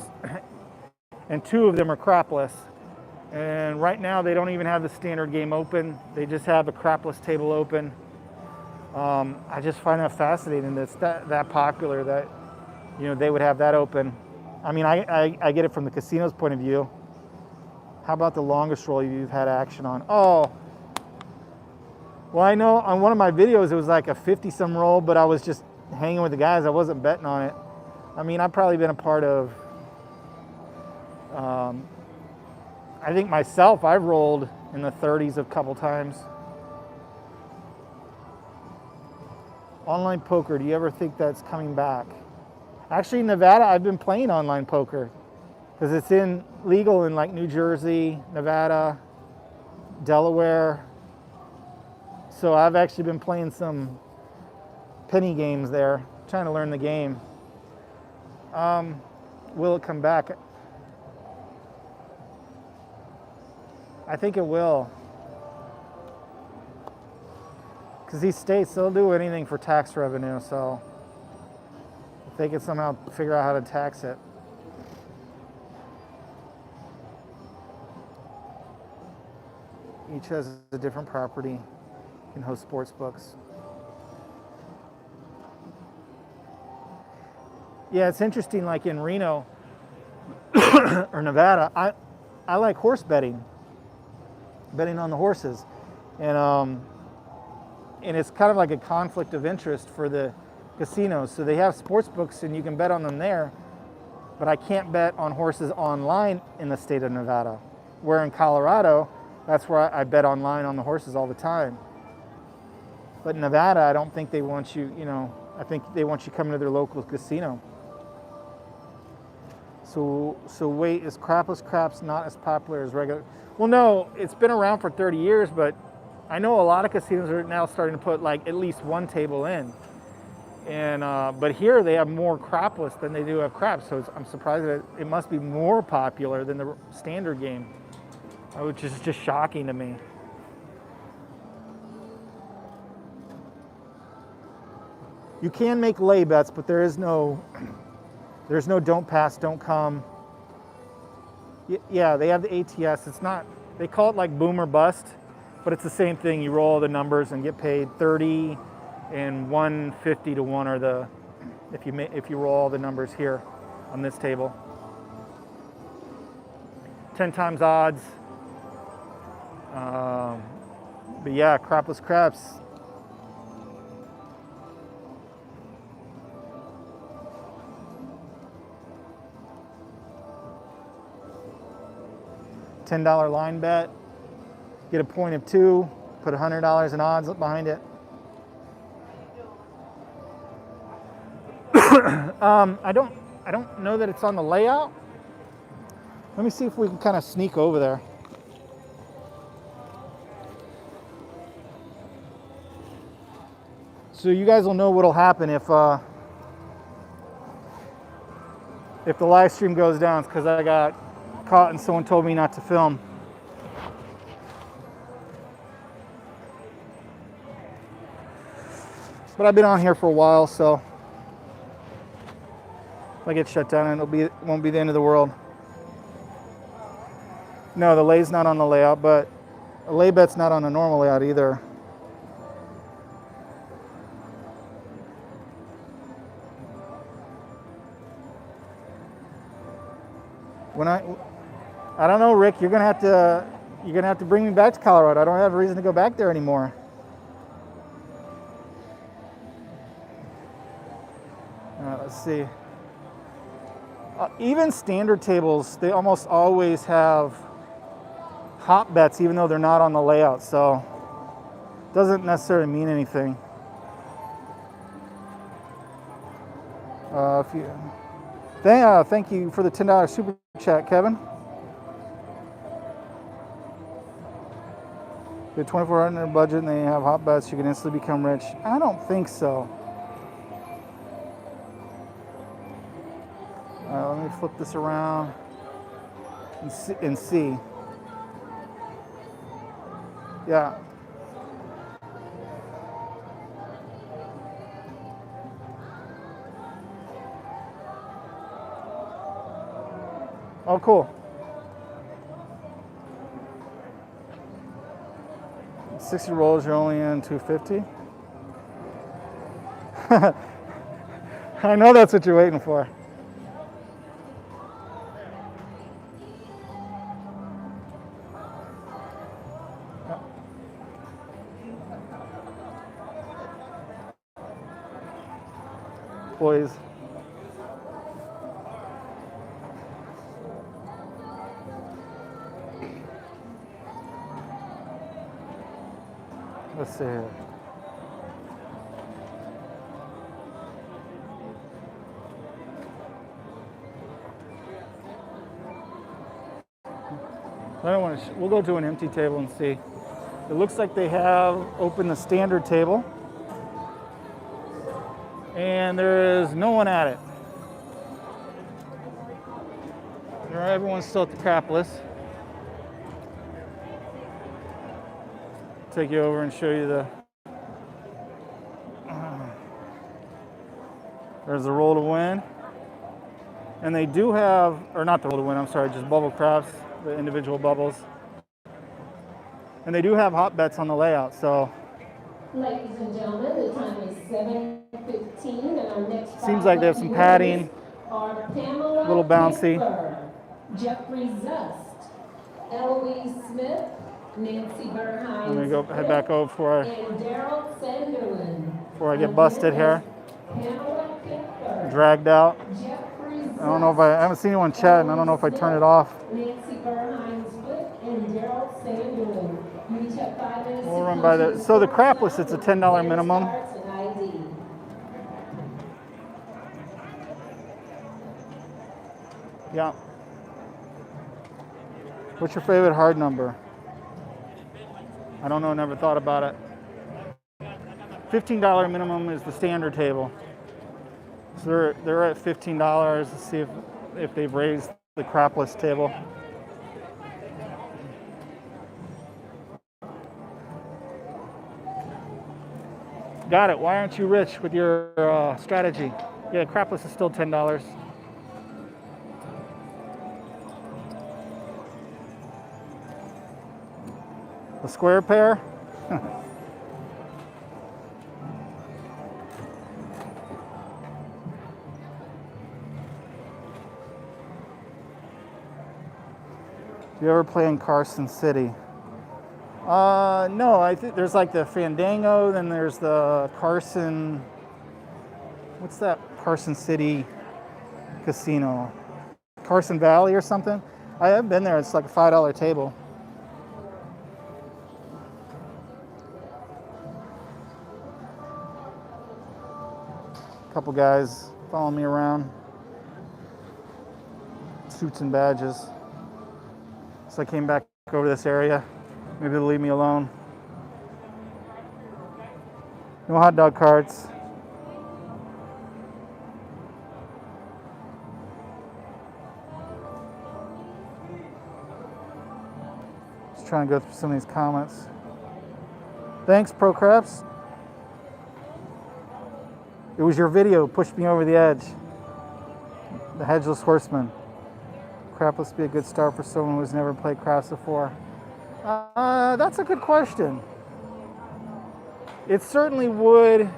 and 2 of them are crapless. And right now they don't even have the standard game open. They just have a crapless table open. I just find that fascinating that it's that popular that, you know, they would have that open. I mean, I get it from the casino's point of view. How about the longest roll you've had action on? Oh, well, I know on one of my videos it was like a 50-some roll, but I was just hanging with the guys. I wasn't betting on it. I mean, I've probably been a part of, I think myself, I've rolled in the 30s a couple times. Online poker, do you ever think that's coming back? Actually, in Nevada, I've been playing online poker because it's legal in like New Jersey, Nevada, Delaware. So I've actually been playing some penny games there, trying to learn the game. Will it come back? I think it will. Because these states, they'll do anything for tax revenue, so if they can somehow figure out how to tax it. Each has a different property, can host sports books. Yeah, it's interesting, like in Reno or Nevada, I like horse betting on the horses. And it's kind of like a conflict of interest for the casinos. So they have sports books and you can bet on them there, but I can't bet on horses online in the state of Nevada. Where in Colorado, that's where I bet online on the horses all the time. But in Nevada, I don't think they want you, I think they want you coming to their local casino. So wait, is crapless craps not as popular as regular? Well, no, it's been around for 30 years, but I know a lot of casinos are now starting to put like at least 1 table in. And but here they have more crapless than they do have craps, so I'm surprised that it must be more popular than the standard game, which is just shocking to me. You can make lay bets, but there's no don't pass, don't come. Yeah, they have the ATS. It's not, they call it like boom or bust, but it's the same thing. You roll the numbers and get paid 30 and 150 to 1 are the, if you roll all the numbers here on this table. 10 times odds. But yeah, crapless craps. $10 line bet, get a point of 2, put $100 in odds behind it. I I don't know that it's on the layout. Let me see if we can kind of sneak over there. So you guys will know what'll happen if the live stream goes down. It's because I got caught and someone told me not to film. But I've been on here for a while, so if I get shut down, it won't be the end of the world. No, the lay's not on the layout, but a lay bet's not on a normal layout either. I don't know, Rick. You're gonna have to bring me back to Colorado. I don't have a reason to go back there anymore. Let's see. Even standard tables, they almost always have hop bets, even though they're not on the layout. So it doesn't necessarily mean anything. Thank you for the $10 super chat, Kevin. Get $2,400 budget and they have hot bets, you can instantly become rich. I don't think so. Let me flip this around and see. Yeah. Oh, cool. 60 rolls, you're only in 250. I know that's what you're waiting for. Boys. Let's see here. I don't want to. We'll go to an empty table and see. It looks like they have opened the standard table, and there is no one at it. Everyone's still at the Crapless. Take you over and show you the. There's the roll to win, and they do have, or not the roll to win. I'm sorry, just bubble craps, the individual bubbles, and they do have hot bets on the layout. So. Ladies and gentlemen, the time is 7:15, and our next seems like they have some padding, Pamela little bouncy. Pittsburgh, Jeffrey Zust, Eloise Smith, Nancy Bernheim. I'm gonna go head back over before I get busted here. Pamela Pittsburgh, Dragged out. Jeffrey Zust, I don't know if I haven't seen anyone chatting. I don't know if I turn it off. Nancy Bernheim Split, and Daryl Sanderlin. You each have 5 minutes. We'll run by the. So the Crapless, it's a $10 minimum. Yeah. What's your favorite hard number? I don't know, never thought about it. $15 minimum is the standard table. So they're at $15. Let's see if they've raised the Crapless table. Got it. Why aren't you rich with your strategy? Yeah, Crapless is still $10. The square pair? Do you ever play in Carson City? No, I think there's like the Fandango, then there's the Carson, what's that Carson City casino? Carson Valley or something? I have been there, it's like a $5 table. Couple guys following me around. suits and badges. So I came back over this area. Maybe they'll leave me alone. No hot dog carts. Just trying to go through some of these comments. Thanks, Pro Craps. It was your video pushed me over the edge. The Hedgeless Horseman. Crapless be a good start for someone who's never played craps before? That's a good question. It certainly would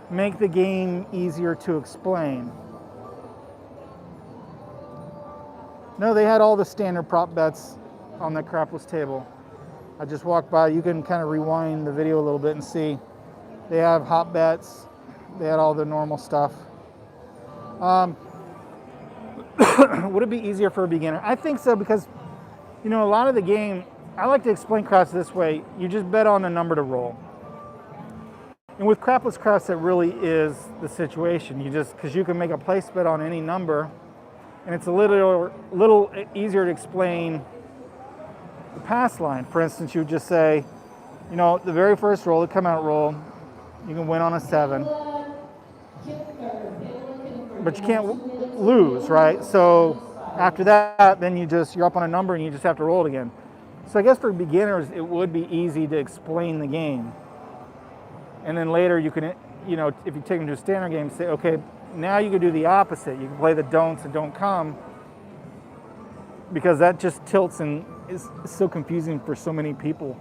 make the game easier to explain. No, they had all the standard prop bets on the Crapless table. I just walked by. You can kind of rewind the video a little bit and see. They have hot bets. They had all the normal stuff. Would it be easier for a beginner? I think so, because, you know, a lot of the game, I like to explain craps this way. You just bet on a number to roll. And with Crapless craps, that really is the situation. You just, because you can make a place bet on any number, and it's a little easier to explain the pass line. For instance, you would just say, you know, the very first roll, the come out roll, you can win on a 7. But you can't lose, right? So after that, then you're up on a number and you just have to roll it again. So I guess for beginners, it would be easy to explain the game. And then later you can, you know, if you take them to a standard game, say, okay, now you can do the opposite. You can play the don'ts and don't come, because that just tilts and is so confusing for so many people.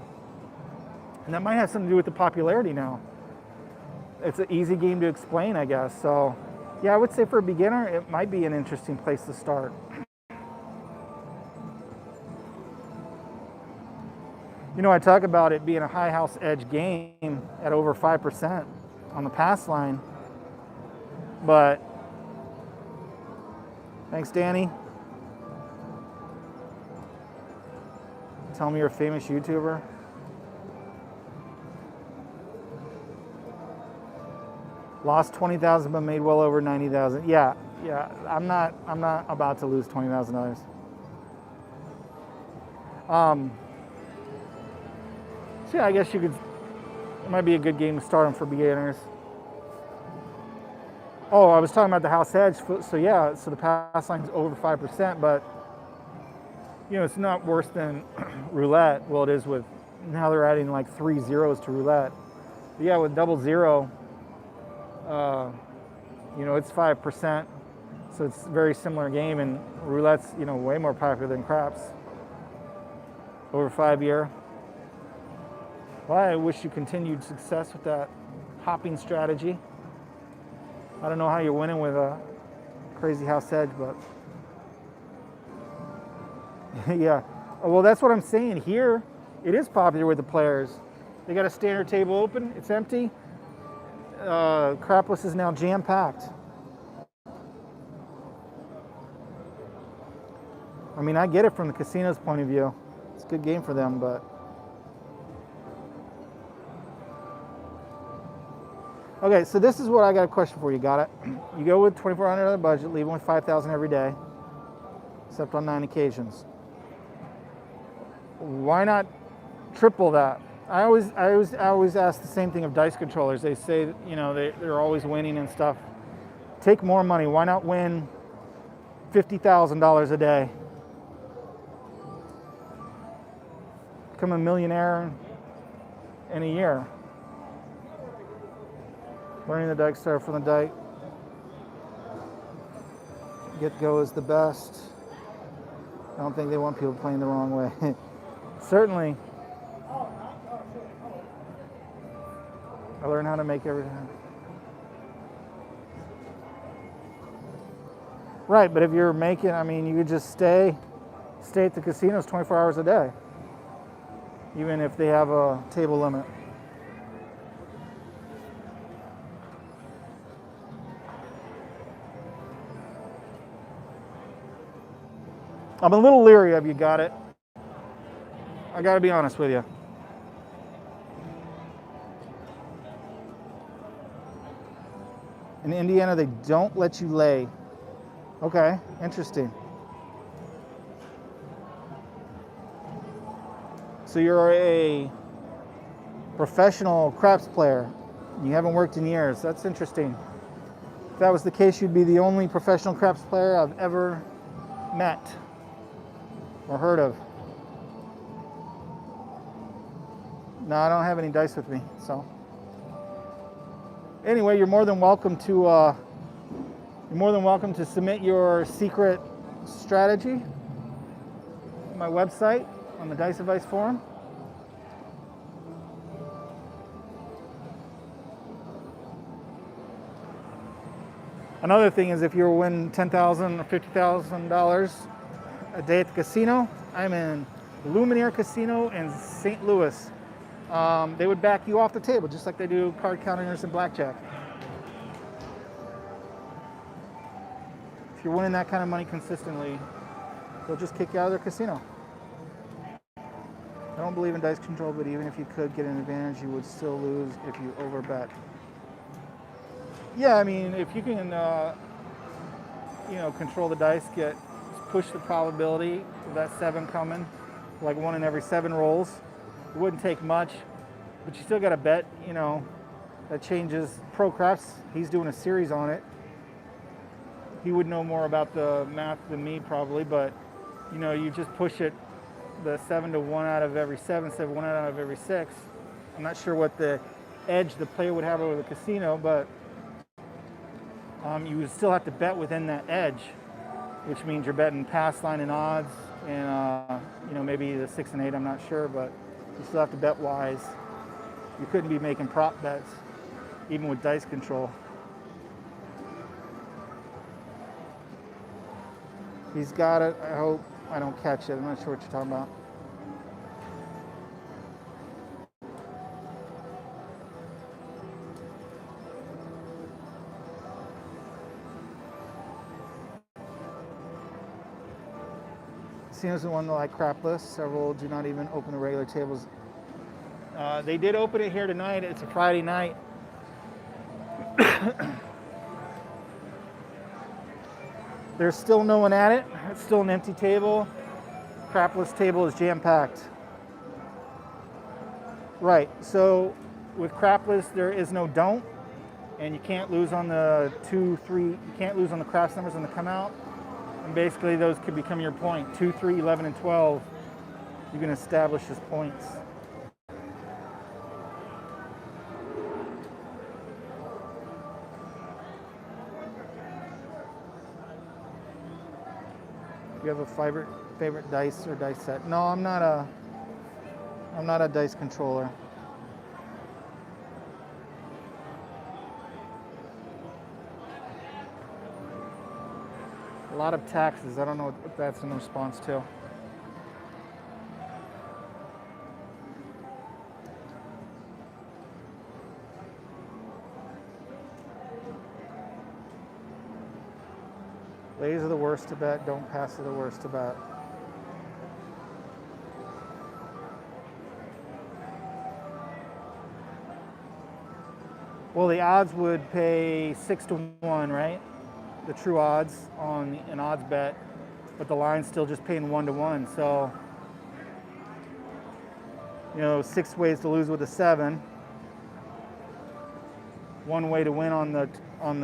And that might have something to do with the popularity now. It's an easy game to explain, I guess. So yeah, I would say for a beginner, it might be an interesting place to start. You know, I talk about it being a high house edge game at over 5% on the pass line, but thanks, Danny. Tell me you're a famous YouTuber. Lost 20,000 but made well over 90,000. Yeah, I'm not about to lose $20,000. So yeah, I guess it might be a good game to start on for beginners. Oh, I was talking about the house edge. So yeah, so the pass line's over 5%, but you know, it's not worse than roulette. Well, it is with, now they're adding like 3 zeros to roulette. But yeah, with double zero, you know, it's 5%. So it's a very similar game, and roulette's, you know, way more popular than craps. Over 5 year. Well, I wish you continued success with that hopping strategy. I don't know how you're winning with a crazy house edge, but yeah. Well, that's what I'm saying here. It is popular with the players. They got a standard table open. It's empty. Crapless is now jam-packed. I mean, I get it from the casino's point of view. It's a good game for them, but okay, so this is what I got a question for you. Got it? You go with $2,400 on the budget, leaving with $5,000 every day, except on 9 occasions. Why not triple that? I always ask the same thing of dice controllers. They say, you know, they're always winning and stuff. Take more money. Why not win $50,000 a day? Become a millionaire in a year. Learning the dike, start from the dike. Get go is the best. I don't think they want people playing the wrong way. Certainly. I learned how to make everything. Right, but if you're making, I mean, you could just stay at the casinos 24 hours a day, even if they have a table limit. I'm a little leery of you, got it? I gotta be honest with you. In Indiana, they don't let you lay. Okay, interesting. So you're a professional craps player. You haven't worked in years. That's interesting. If that was the case, you'd be the only professional craps player I've ever met or heard of. No, I don't have any dice with me. So anyway, you're more than welcome to submit your secret strategy on my website on the Dice Advice forum. Another thing is if you win $10,000 or $50,000 a day at the casino, I'm in Lumiere Casino in St. Louis. They would back you off the table just like they do card counters and blackjack. If you're winning that kind of money consistently, they'll just kick you out of their casino. I don't believe in dice control, but even if you could get an advantage, you would still lose if you overbet. Yeah, I mean, if you can, control the dice, push the probability of that 7 coming, like 1 in every 7 rolls. It wouldn't take much, but you still got to bet. That changes. Pro Craps, he's doing a series on it. He would know more about the math than me probably, but you just push it, the 7 to 1 out of every 7, 1 out of every 6. I'm not sure what the edge the player would have over the casino, but you would still have to bet within that edge, which means you're betting pass line and odds, and maybe the 6 and 8. I'm not sure, but you still have to bet wise. You couldn't be making prop bets, even with dice control. He's got it. I hope I don't catch it. I'm not sure what you're talking about. Casinos are one that like Crapless. Several do not even open the regular tables. They did open it here tonight. It's a Friday night. There's still no one at it. It's still an empty table. Crapless table is jam-packed. Right, so with Crapless, there is no don't, and you can't lose on the 2, 3, you can't lose on the craps numbers when they come out. And basically those could become your point. 2, 3, 11, and 12, you can establish as points. Do you have a favorite dice or dice set? No, I'm not a dice controller. A lot of taxes. I don't know what that's in response to. Ladies are the worst to bet. Don't pass are the worst to bet. Well, the odds would pay 6 to 1, right? The true odds on an odds bet, but the line's still just paying 1 to 1. So, 6 ways to lose with a 7. 1 way to win on the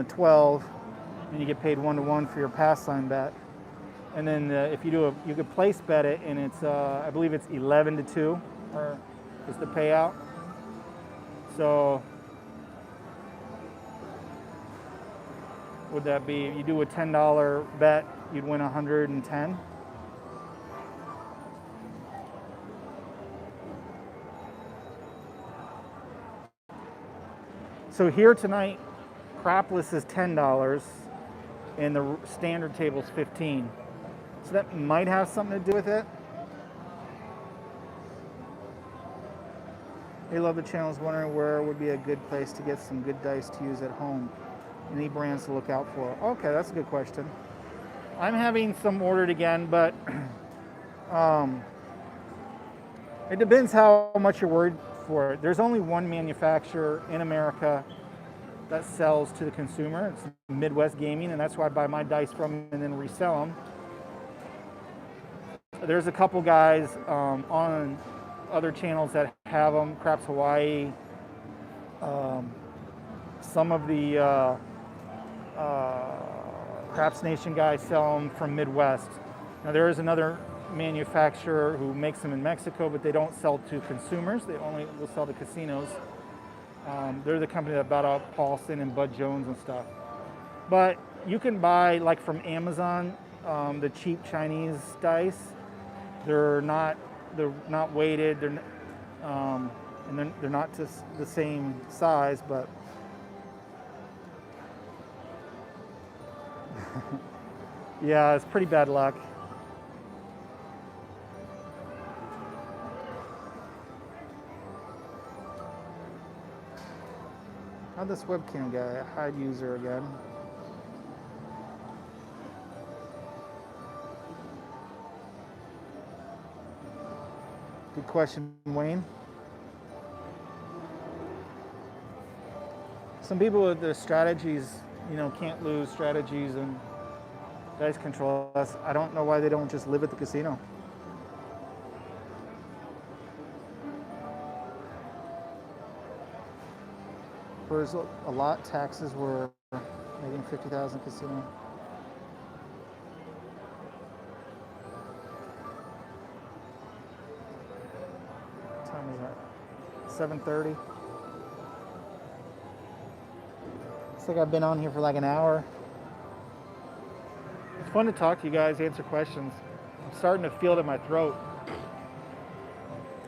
12, and you get paid 1 to 1 for your pass line bet. And then if you could place bet it, and it's I believe it's 11 to 2, or is the payout. So would that be, you do a $10 bet, you'd win 110. So here tonight, Crapless is $10, and the standard table is $15. So that might have something to do with it. They love the channel, is wondering where would be a good place to get some good dice to use at home. Any brands to look out for? Okay, that's a good question. I'm having some ordered again, but it depends how much you're worried for it. There's only one manufacturer in America that sells to the consumer. It's Midwest Gaming, and that's why I buy my dice from and then resell them. There's a couple guys on other channels that have them. Craps Hawaii. Some of the Craps Nation guys sell them from Midwest. Now there is another manufacturer who makes them in Mexico, but they don't sell to consumers. They only will sell to casinos. They're the company that bought out Paulson and Bud Jones and stuff. But you can buy, like from Amazon, the cheap Chinese dice. They're not weighted. They're not just the same size, but yeah, it's pretty bad luck. How'd this webcam guy hide user again? Good question, Wayne. Some people with their strategies, can't lose strategies and dice control. I don't know why they don't just live at the casino. Whereas a lot taxes were making 50,000 casino. What time is that? 7:30. Looks like I've been on here for like an hour. It's fun to talk to you guys, answer questions. I'm starting to feel it in my throat.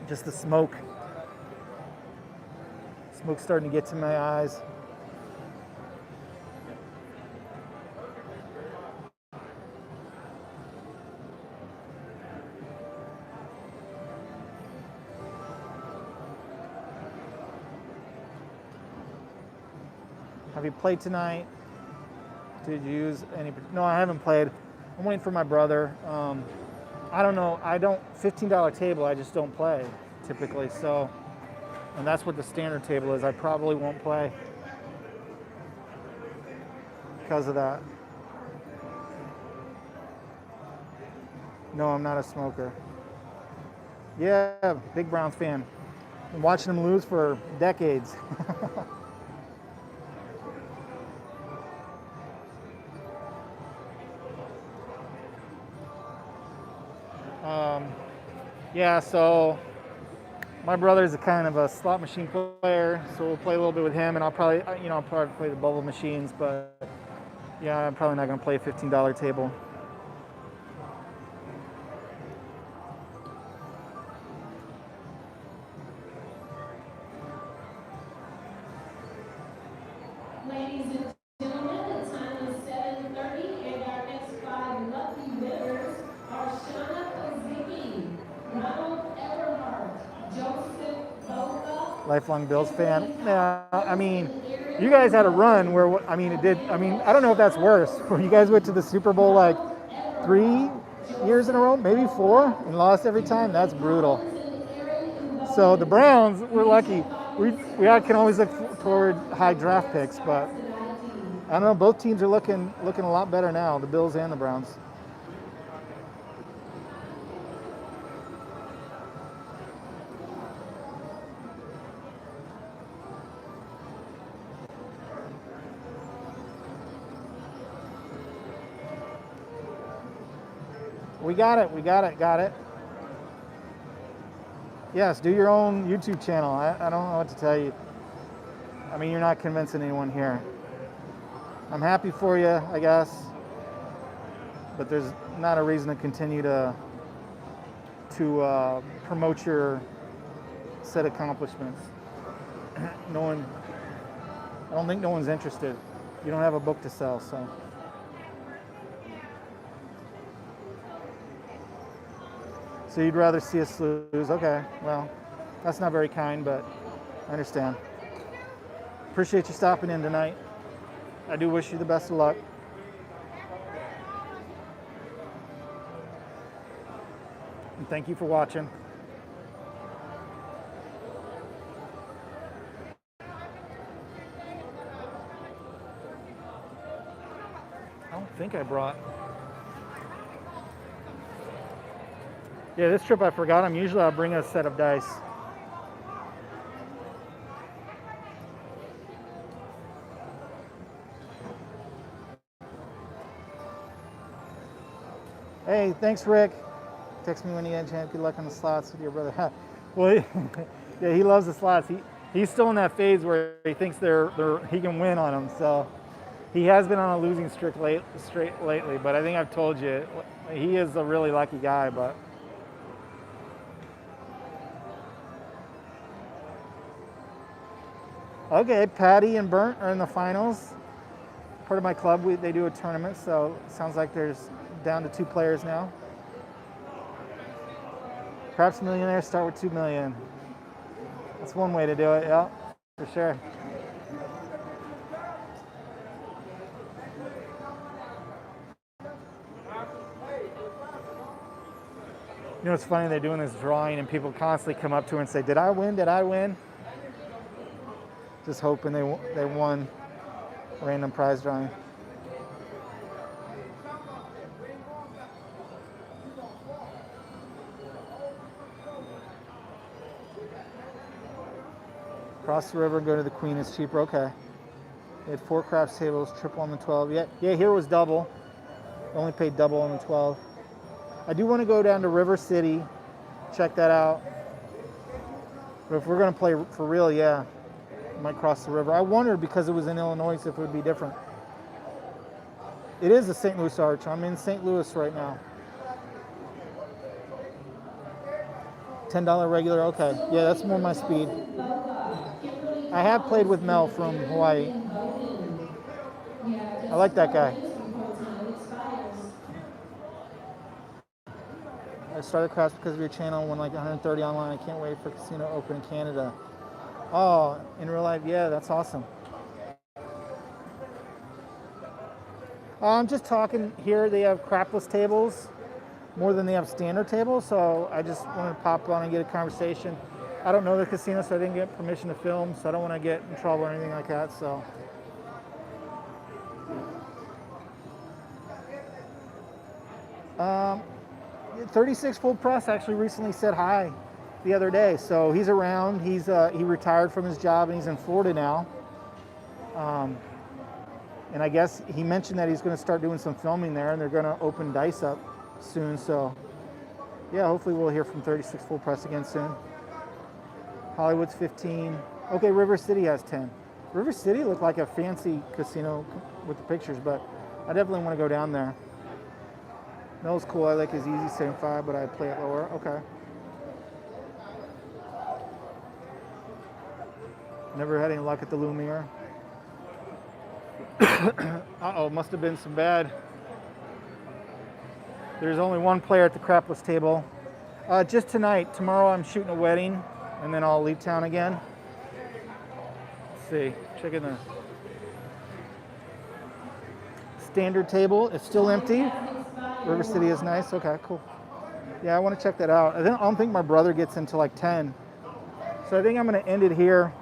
Just the smoke. Smoke's starting to get to my eyes. Have you played tonight? Did you use any? No, I haven't played. I'm waiting for my brother. I don't know. $15 table, I just don't play typically. So. And that's what the standard table is. I probably won't play because of that. No, I'm not a smoker. Yeah, big Browns fan. Been watching them lose for decades. Yeah, so my brother's a kind of a slot machine player, so we'll play a little bit with him, and I'll probably play the bubble machines, but yeah, I'm probably not going to play a $15 table. Ladies and gentlemen, the time is 7:30, and our next 5 lucky winners are Shauna Kozicki, Ronald Everhart, Joseph Boga. Lifelong Bills fan. Yeah, I mean, you guys had a run where, I don't know if that's worse, where you guys went to the Super Bowl like 3 years in a row, maybe 4, and lost every time. That's brutal. So the Browns, we're lucky. We can always look toward high draft picks, but I don't know. Both teams are looking a lot better now, the Bills and the Browns. We got it. Yes, do your own YouTube channel. I don't know what to tell you. I mean, you're not convincing anyone here. I'm happy for you, I guess, but there's not a reason to continue to promote your set accomplishments. I don't think no one's interested. You don't have a book to sell, so. So you'd rather see us lose? Okay, well, that's not very kind, but I understand. Appreciate you stopping in tonight. I do wish you the best of luck. And thank you for watching. I don't think I brought Yeah, this trip I forgot him. Usually I'll bring a set of dice. Hey, thanks, Rick. Text me when you get a chance. Good luck on the slots with your brother. Well, yeah, he loves the slots. He's still in that phase where he thinks he can win on them. So he has been on a losing streak lately. But I think I've told you, he is a really lucky guy. But okay, Patty and Burnt are in the finals. Part of my club, they do a tournament, so it sounds like there's down to 2 players now. Perhaps millionaires start with 2 million. That's one way to do it, yeah, for sure. You know, it's funny, they're doing this drawing and people constantly come up to her and say, did I win? Did I win? Just hoping they won a random prize drawing. Cross the river, go to the Queen, it's cheaper. Okay. They had 4 craps tables, triple on the 12. Yeah, here was double. Only paid double on the 12. I do want to go down to River City, check that out. But if we're going to play for real, yeah, I might cross the river. I wondered, because it was in Illinois, if it would be different. It is the St. Louis Arch. I'm in St. Louis right now. $10 regular, okay. Yeah, that's more my speed. I have played with Mel from Hawaii. I like that guy. I started craps because of your channel, won like 130 online. I can't wait for Casino Open in Canada. Oh, in real life, yeah, that's awesome. I'm just talking here. They have crapless tables more than they have standard tables, so I just wanted to pop on and get a conversation. I don't know the casino, so I didn't get permission to film, so I don't want to get in trouble or anything like that. So, 36 Full Press actually recently said hi the other day, so he's around. He retired from his job and he's in Florida now. And I guess he mentioned that he's going to start doing some filming there, and they're going to open dice up soon. So, yeah, hopefully we'll hear from 36 Full Press again soon. Hollywood's 15. Okay, River City has 10. River City looked like a fancy casino with the pictures, but I definitely want to go down there. Mel's cool. I like his easy 75, but I play it lower. Okay. Never had any luck at the Lumiere. Uh-oh, must have been some bad. There's only one player at the crapless table. Just tonight. Tomorrow I'm shooting a wedding, and then I'll leave town again. Let's see. Check in the standard table. It's still empty. River City is nice. Okay, cool. Yeah, I want to check that out. I don't think my brother gets into like 10. So I think I'm going to end it here.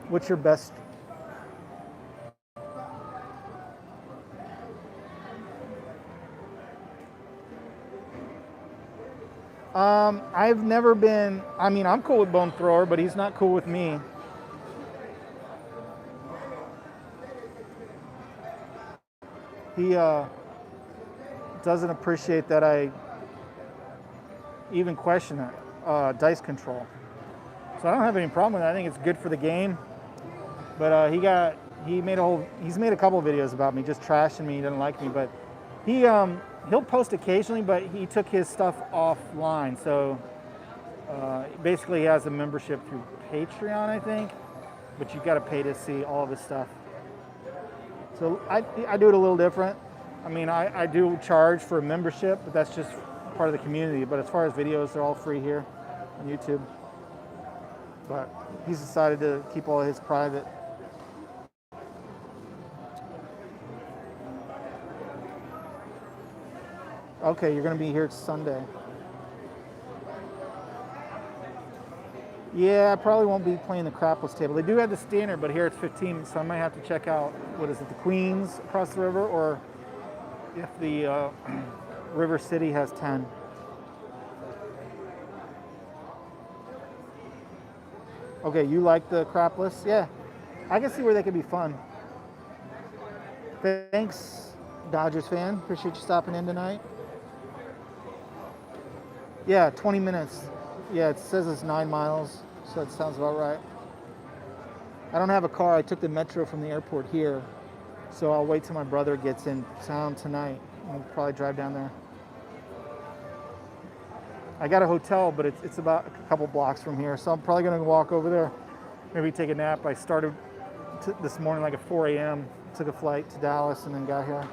What's your best? I've never been, I mean, I'm cool with Bone Thrower, but he's not cool with me. He doesn't appreciate that I even question it, dice control. So I don't have any problem with it. I think it's good for the game. But he's made a couple of videos about me, just trashing me. He doesn't like me, but he'll post occasionally, but he took his stuff offline. So basically he has a membership through Patreon, I think, but you've got to pay to see all of his stuff. So I do it a little different. I mean, I do charge for a membership, but that's just part of the community. But as far as videos, they're all free here on YouTube. But he's decided to keep all of his private. Okay, you're going to be here Sunday. Yeah, I probably won't be playing the crapless table. They do have the standard, but here it's 15, so I might have to check out, what is it, the Queens across the river, or if the River City has 10. Okay, you like the crapless? Yeah, I can see where they could be fun. Thanks, Dodgers fan. Appreciate you stopping in tonight. Yeah, 20 minutes. Yeah, it says it's 9 miles, so that sounds about right. I don't have a car. I took the metro from the airport here, so I'll wait till my brother gets in town tonight. We'll probably drive down there. I got a hotel, but it's about a couple blocks from here, so I'm probably going to walk over there, maybe take a nap. I started this morning like at 4 a.m., took a flight to Dallas, and then got here.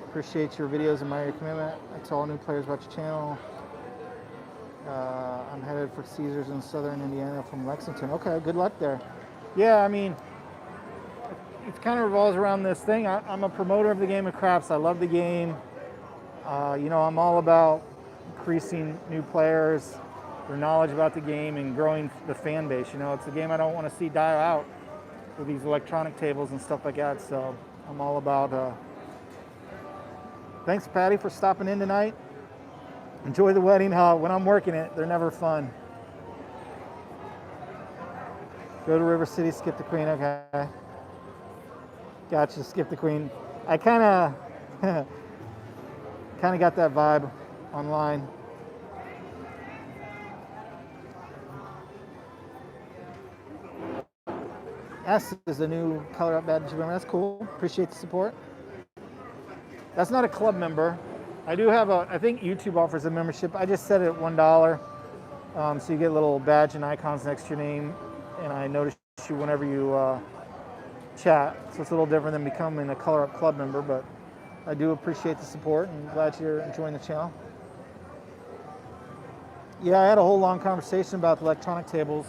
Appreciate your videos and your commitment. I tell all new players about your channel. I'm headed for Caesars in Southern Indiana from Lexington. Okay, good luck there. Yeah, I mean, it kind of revolves around this thing. I'm a promoter of the game of craps. I love the game. You know, I'm all about increasing new players, their knowledge about the game, and growing the fan base. You know, it's a game I don't want to see die out with these electronic tables and stuff like that. So I'm all about. Thanks, Patty, for stopping in tonight. Enjoy the wedding. When I'm working it, they're never fun. Go to River City, skip the Queen. Okay. Gotcha, skip the Queen. I kind of got that vibe online. S is a new color up badge member. That's cool. Appreciate the support. That's not a club member. I do have I think YouTube offers a membership. I just set it at $1. So you get a little badge and icons next to your name, and I notice you whenever you chat. So it's a little different than becoming a Color Up Club member, but I do appreciate the support and glad you're enjoying the channel. Yeah, I had a whole long conversation about the electronic tables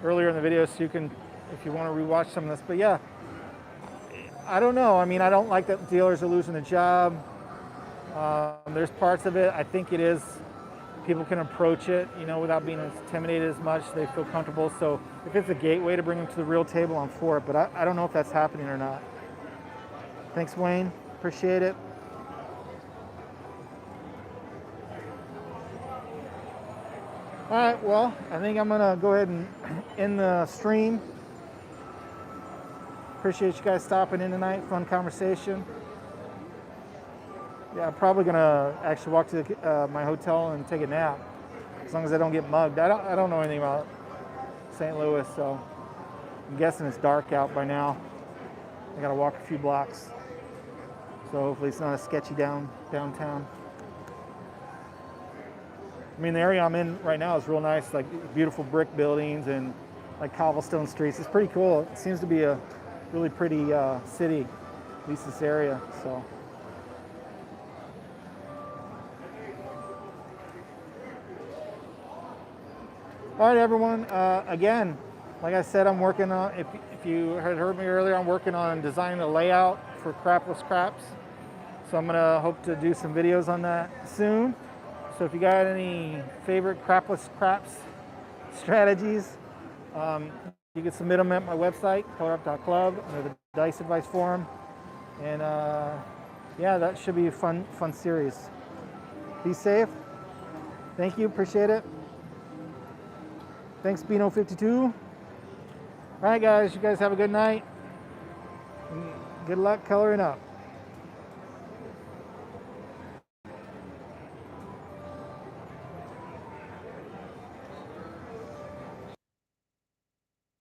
earlier in the video, so you can, if you want to rewatch some of this. But yeah, I don't know. I mean, I don't like that dealers are losing a job. There's parts of it, I think it is, people can approach it, you know, without being intimidated as much. They feel comfortable. So if it's a gateway to bring them to the real table, I'm for it. But I don't know if that's happening or not. Thanks, Wayne. Appreciate it. All right, well, I think I'm going to go ahead and end the stream. Appreciate you guys stopping in tonight. Fun conversation. Yeah, I'm probably gonna actually walk to my hotel and take a nap, as long as I don't get mugged. I don't know anything about St. Louis, so I'm guessing it's dark out by now. I gotta walk a few blocks, so hopefully it's not a sketchy downtown. I mean, the area I'm in right now is real nice, like beautiful brick buildings and like cobblestone streets. It's pretty cool. It seems to be a really pretty city, at least this area. So. All right, everyone. Again, like I said, I'm working on, if you had heard me earlier, I'm working on designing a layout for Crapless Craps. So I'm gonna hope to do some videos on that soon. So if you got any favorite Crapless Craps strategies, you can submit them at my website, colorup.club, under the Dice Advice Forum. And yeah, that should be a fun series. Be safe. Thank you, appreciate it. Thanks, Bino52. All right, guys, you guys have a good night. Good luck coloring up.